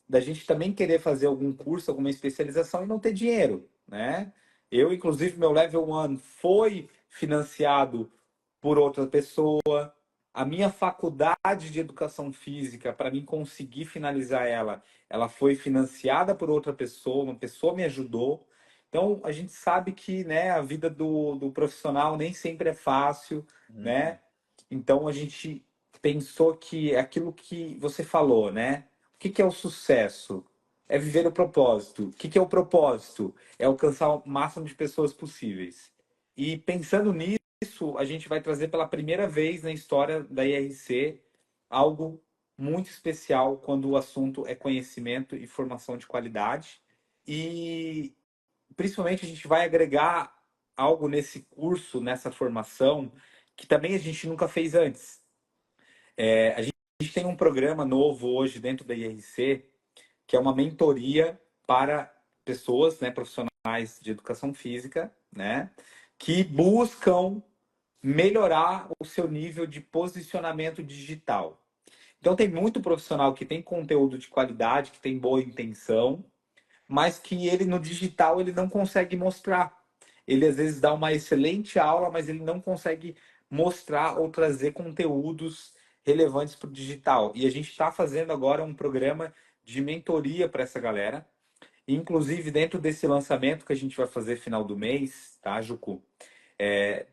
Da gente também querer fazer algum curso, alguma especialização e não ter dinheiro, né? Eu, inclusive, meu Level 1 foi financiado por outra pessoa. A minha faculdade de educação física, para mim conseguir finalizar ela, ela foi financiada por outra pessoa, uma pessoa me ajudou. Então, a gente sabe que, né, a vida do profissional nem sempre é fácil, né? Então, a gente pensou que é aquilo que você falou, né? O que que é o sucesso? É viver o propósito. O que que é o propósito? É alcançar o máximo de pessoas possíveis. E pensando nisso, a gente vai trazer pela primeira vez na história da IRC algo muito especial quando o assunto é conhecimento e formação de qualidade. E principalmente a gente vai agregar algo nesse curso, nessa formação, que também a gente nunca fez antes. A gente tem um programa novo hoje dentro da IRC, que é uma mentoria para pessoas, né, profissionais de educação física, né, que buscam melhorar o seu nível de posicionamento digital. Então tem muito profissional que tem conteúdo de qualidade, que tem boa intenção, mas que ele no digital ele não consegue mostrar. Ele às vezes dá uma excelente aula, mas ele não consegue mostrar ou trazer conteúdos relevantes para o digital. E a gente está fazendo agora um programa de mentoria para essa galera. Inclusive, dentro desse lançamento que a gente vai fazer final do mês, tá, Jucu?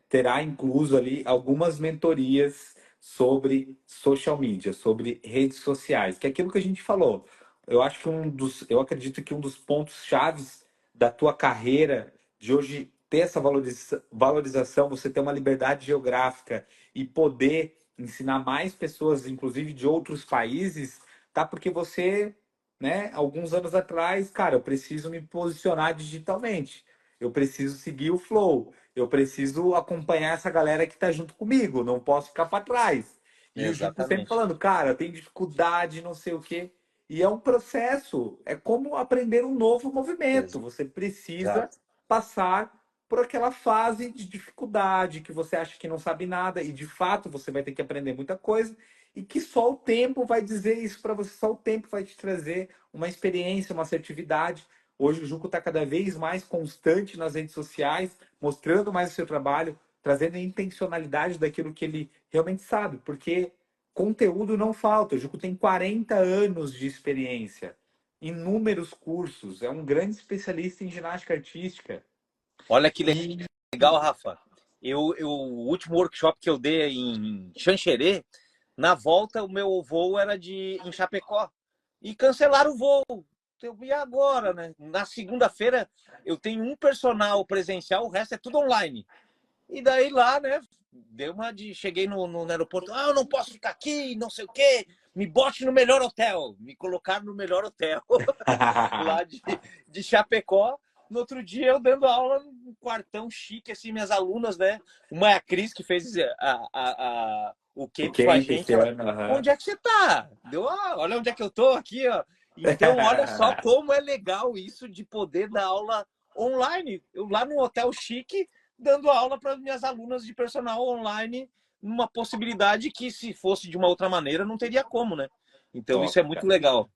Terá incluso ali algumas mentorias sobre social media, sobre redes sociais, que é aquilo que a gente falou. Eu acho que eu acredito que um dos pontos chaves da tua carreira de hoje ter essa valorização, você ter uma liberdade geográfica e poder ensinar mais pessoas, inclusive de outros países, tá? Porque você, né, alguns anos atrás, cara, eu preciso me posicionar digitalmente. Eu preciso seguir o flow. Eu preciso acompanhar essa galera que tá junto comigo, não posso ficar para trás. E o Juco sempre Exatamente. falando, cara, tem dificuldade, não sei o quê. E é um processo, é como aprender um novo movimento. Você precisa Exato. passar por aquela fase de dificuldade que você acha que não sabe nada e de fato você vai ter que aprender muita coisa e que só o tempo vai dizer isso para você, só o tempo vai te trazer uma experiência, uma assertividade. Hoje o Juco está cada vez mais constante nas redes sociais, mostrando mais o seu trabalho, trazendo a intencionalidade daquilo que ele realmente sabe, porque conteúdo não falta. O Juco tem 40 anos de experiência, inúmeros cursos, é um grande especialista em ginástica artística. Olha que E legal, Rafa. O último workshop que eu dei em Xanxerê, na volta o meu voo era em Chapecó. E cancelaram o voo. E agora, né? Na segunda-feira eu tenho um personal presencial, o resto é tudo online. E daí lá, né? Cheguei no aeroporto, eu não posso ficar aqui, não sei o quê. Me bote no melhor hotel. Me colocaram no melhor hotel lá de Chapecó. No outro dia eu dando aula num quartão chique, assim, minhas alunas, né? Uma é a Cris, que fez o O camp com a camp gente. esse Ela, ano, aham. onde é que você tá? Olha onde é que eu tô aqui, ó. Então, olha só como é legal isso de poder dar aula online. Eu lá no hotel chique, dando aula para minhas alunas de personal online, numa possibilidade que, se fosse de uma outra maneira, não teria como, né? Então, isso Top, é muito cara. legal.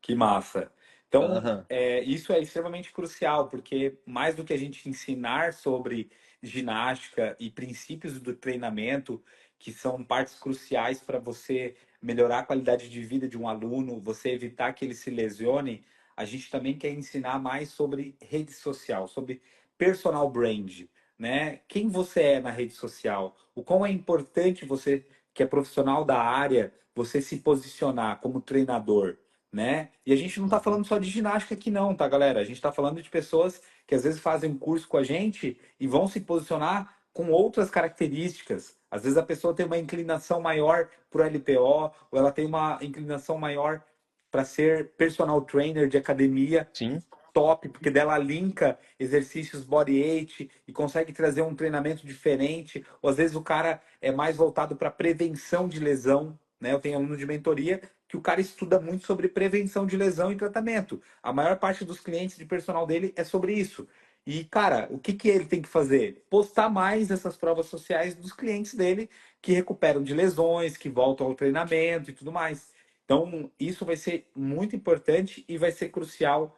Que massa. Então, Uhum. isso é extremamente crucial, porque mais do que a gente ensinar sobre ginástica e princípios do treinamento, que são partes cruciais para você melhorar a qualidade de vida de um aluno, você evitar que ele se lesione, a gente também quer ensinar mais sobre rede social, sobre personal brand, né? Quem você é na rede social, o quão é importante você, que é profissional da área, você se posicionar como treinador, né? E a gente não está falando só de ginástica aqui não, tá, galera? A gente está falando de pessoas que às vezes fazem um curso com a gente e vão se posicionar com outras características. Às vezes a pessoa tem uma inclinação maior para o LPO, ou ela tem uma inclinação maior para ser personal trainer de academia, Sim, top, porque dela linka exercícios body weight e consegue trazer um treinamento diferente. Ou às vezes o cara é mais voltado para prevenção de lesão, né? Eu tenho aluno de mentoria que o cara estuda muito sobre prevenção de lesão e tratamento. A maior parte dos clientes de personal dele é sobre isso. E, cara, o que que ele tem que fazer? Postar mais essas provas sociais dos clientes dele que recuperam de lesões, que voltam ao treinamento e tudo mais. Então, isso vai ser muito importante e vai ser crucial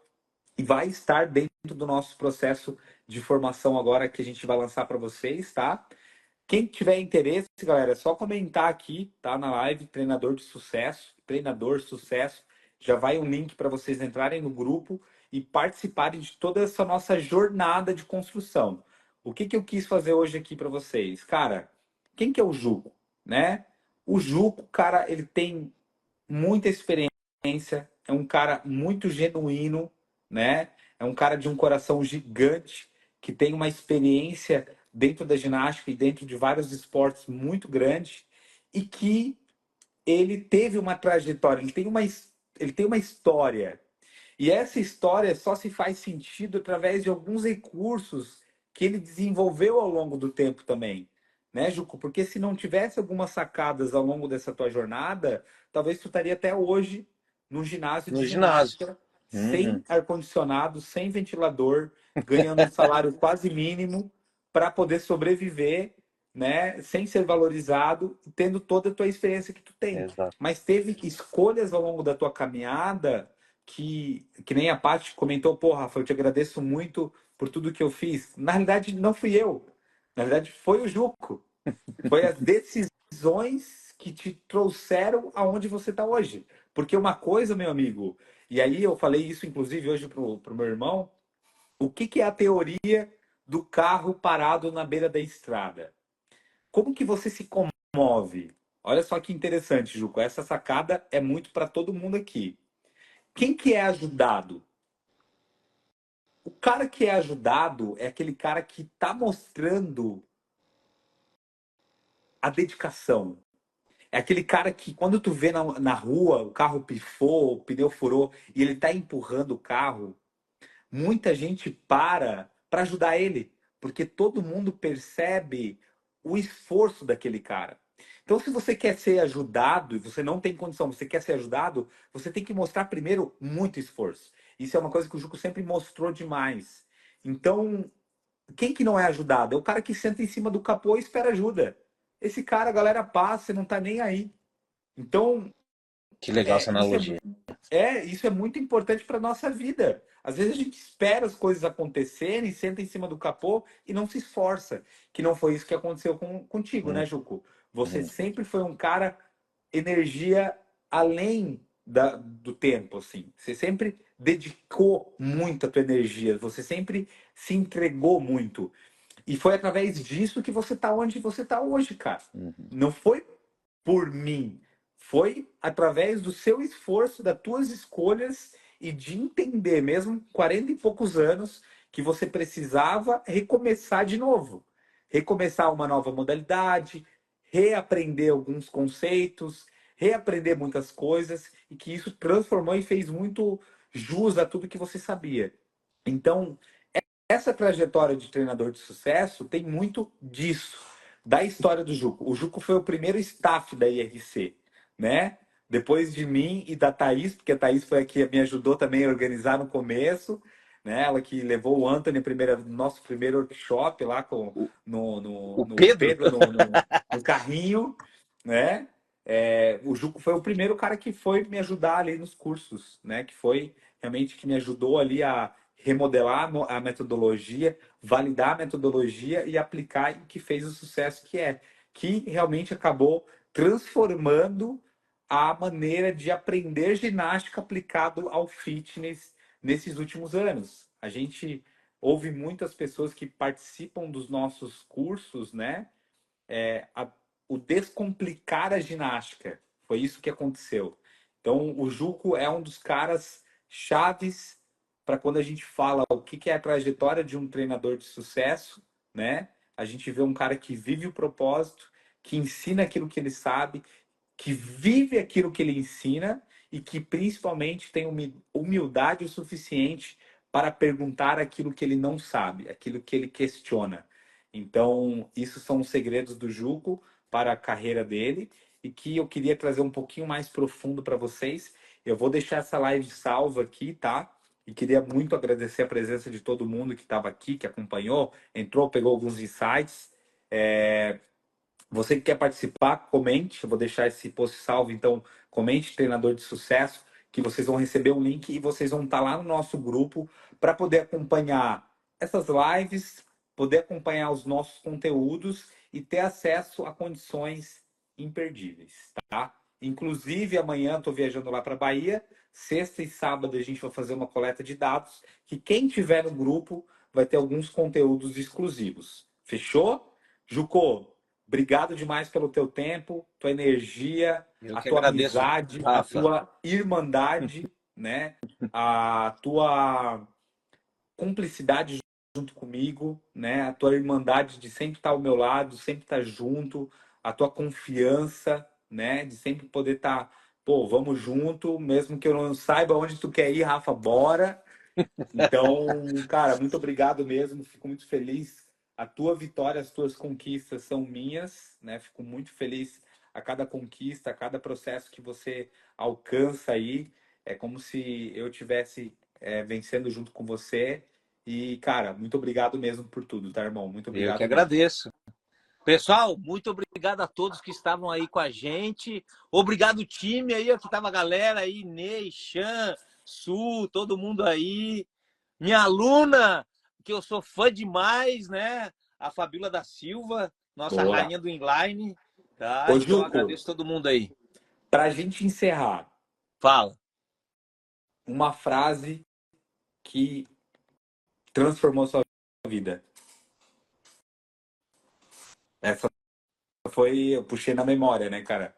e vai estar dentro do nosso processo de formação agora que a gente vai lançar para vocês, tá? Quem tiver interesse, galera, é só comentar aqui, tá? Na live, treinador sucesso. Já vai um link para vocês entrarem no grupo e participarem de toda essa nossa jornada de construção. O que que eu quis fazer hoje aqui para vocês? Cara, quem que é o Juco, né? O Juco, cara, ele tem muita experiência, é um cara muito genuíno, né? É um cara de um coração gigante, que tem uma experiência dentro da ginástica e dentro de vários esportes muito grande e que ele teve uma trajetória, ele tem uma história. E essa história só se faz sentido através de alguns recursos que ele desenvolveu ao longo do tempo também, né, Juco? Porque se não tivesse algumas sacadas ao longo dessa tua jornada, talvez tu estaria até hoje no ginásio no de ginásio. ginástica, Uhum. sem ar-condicionado, sem ventilador, ganhando um salário quase mínimo para poder sobreviver, né, sem ser valorizado, tendo toda a tua experiência que tu tem. Exato. Mas teve escolhas ao longo da tua caminhada que nem a Paty comentou, pô, Rafa, eu te agradeço muito por tudo que eu fiz. Na realidade, não fui eu. Na verdade, foi o Juco. Foi as decisões que te trouxeram aonde você está hoje. Porque uma coisa, meu amigo, e aí eu falei isso inclusive hoje pro meu irmão, o que que é a teoria do carro parado na beira da estrada? Como que você se comove? Olha só que interessante, Juco. Essa sacada é muito para todo mundo aqui. Quem que é ajudado? O cara que é ajudado é aquele cara que está mostrando a dedicação. É aquele cara que, quando tu vê na rua, o carro pifou, o pneu furou e ele está empurrando o carro, muita gente para ajudar ele, porque todo mundo percebe o esforço daquele cara. Então, se você quer ser ajudado e você não tem condição, você quer ser ajudado, você tem que mostrar primeiro muito esforço. Isso é uma coisa que o Juco sempre mostrou demais. Então, quem que não é ajudado? É o cara que senta em cima do capô e espera ajuda. Esse cara, a galera passa e não tá nem aí. Então, Que legal essa isso analogia. isso é muito importante para nossa vida. Às vezes a gente espera as coisas acontecerem, senta em cima do capô e não se esforça. Que não foi isso que aconteceu contigo, né, Juco? Você Uhum. sempre foi um cara energia além do tempo, assim. Você sempre dedicou muito a tua energia. Você sempre se entregou muito. E foi através disso que você está onde você está hoje, cara. Uhum. Não foi por mim. Foi através do seu esforço, das tuas escolhas e de entender, mesmo com 40 e poucos anos, que você precisava recomeçar de novo. Recomeçar uma nova modalidade, reaprender alguns conceitos, reaprender muitas coisas, e que isso transformou e fez muito jus a tudo que você sabia. Então, essa trajetória de treinador de sucesso tem muito disso, da história do Juco. O Juco foi o primeiro staff da IRC, né? Depois de mim e da Thaís, porque a Thaís foi a que me ajudou também a organizar no começo, né? Ela que levou o Anthony no nosso primeiro workshop lá O no Pedro? Pedro no carrinho, né? O Juco foi o primeiro cara que foi me ajudar ali nos cursos, né? Que foi realmente que me ajudou ali a remodelar a metodologia, validar a metodologia e aplicar e que fez o sucesso que realmente acabou transformando a maneira de aprender ginástica aplicado ao fitness nesses últimos anos. A gente ouve muitas pessoas que participam dos nossos cursos, né? É, a, o descomplicar a ginástica. Foi isso que aconteceu. Então, o Juco é um dos caras chaves para quando a gente fala o que é a trajetória de um treinador de sucesso, né? A gente vê um cara que vive o propósito, que ensina aquilo que ele sabe, que vive aquilo que ele ensina e que principalmente tem humildade o suficiente para perguntar aquilo que ele não sabe, aquilo que ele questiona. Então, isso são os segredos do Juco para a carreira dele e que eu queria trazer um pouquinho mais profundo para vocês. Eu vou deixar essa live salva aqui, tá? E queria muito agradecer a presença de todo mundo que estava aqui, que acompanhou, entrou, pegou alguns insights. Você que quer participar, comente. Eu vou deixar esse post salvo, então comente treinador de sucesso, que vocês vão receber um link e vocês vão estar lá no nosso grupo para poder acompanhar essas lives, poder acompanhar os nossos conteúdos e ter acesso a condições imperdíveis, tá? Inclusive, amanhã estou viajando lá para Bahia. Sexta e sábado a gente vai fazer uma coleta de dados que quem tiver no grupo vai ter alguns conteúdos exclusivos. Fechou? Juco, obrigado demais pelo teu tempo, tua energia, Eu a que tua agradeço, amizade, a Rafa. tua irmandade, né? A tua cumplicidade junto comigo, né? A tua irmandade de sempre estar ao meu lado, sempre estar junto, a tua confiança, né? De sempre poder estar, pô, vamos junto, mesmo que eu não saiba onde tu quer ir, Rafa, bora. Então, cara, muito obrigado mesmo. Fico muito feliz. A tua vitória, as tuas conquistas são minhas, né? Fico muito feliz a cada conquista, a cada processo que você alcança aí. É como se eu tivesse vencendo junto com você. E, cara, muito obrigado mesmo por tudo, tá, irmão? Muito Eu que obrigado mesmo. agradeço. Pessoal, muito obrigado a todos que estavam aí com a gente. Obrigado, time aí, ó, que tava a galera aí, Ney, Chan, Su, todo mundo aí. Minha aluna, que eu sou fã demais, né? A Fabíola da Silva, nossa Boa. rainha do inline. Tá? Ô, Então Juco, agradeço todo mundo aí. pra gente encerrar, Fala. uma frase que transformou sua vida. Essa foi, eu puxei na memória, né, cara?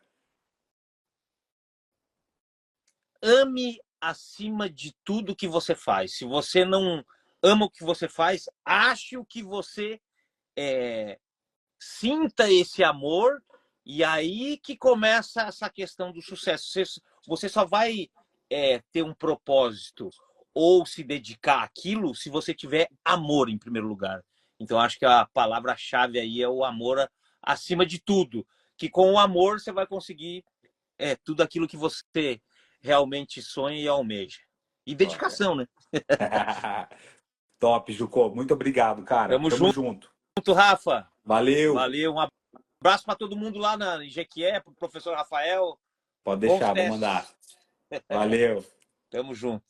Ame acima de tudo que você faz. Se você não ama o que você faz, ache o que você sinta esse amor, e aí que começa essa questão do sucesso. Você só vai ter um propósito ou se dedicar àquilo se você tiver amor em primeiro lugar. Então acho que a palavra-chave aí é o amor acima de tudo, que com o amor você vai conseguir tudo aquilo que você realmente sonha e almeja. E Olha. dedicação, né? Top, Juco. Muito obrigado, cara. Tamo Tamo junto, junto. Rafa. Valeu. Valeu, um abraço para todo mundo lá na Jequié, para o professor Rafael. Pode Bons deixar, vou mandar. testes. Valeu. Tamo junto.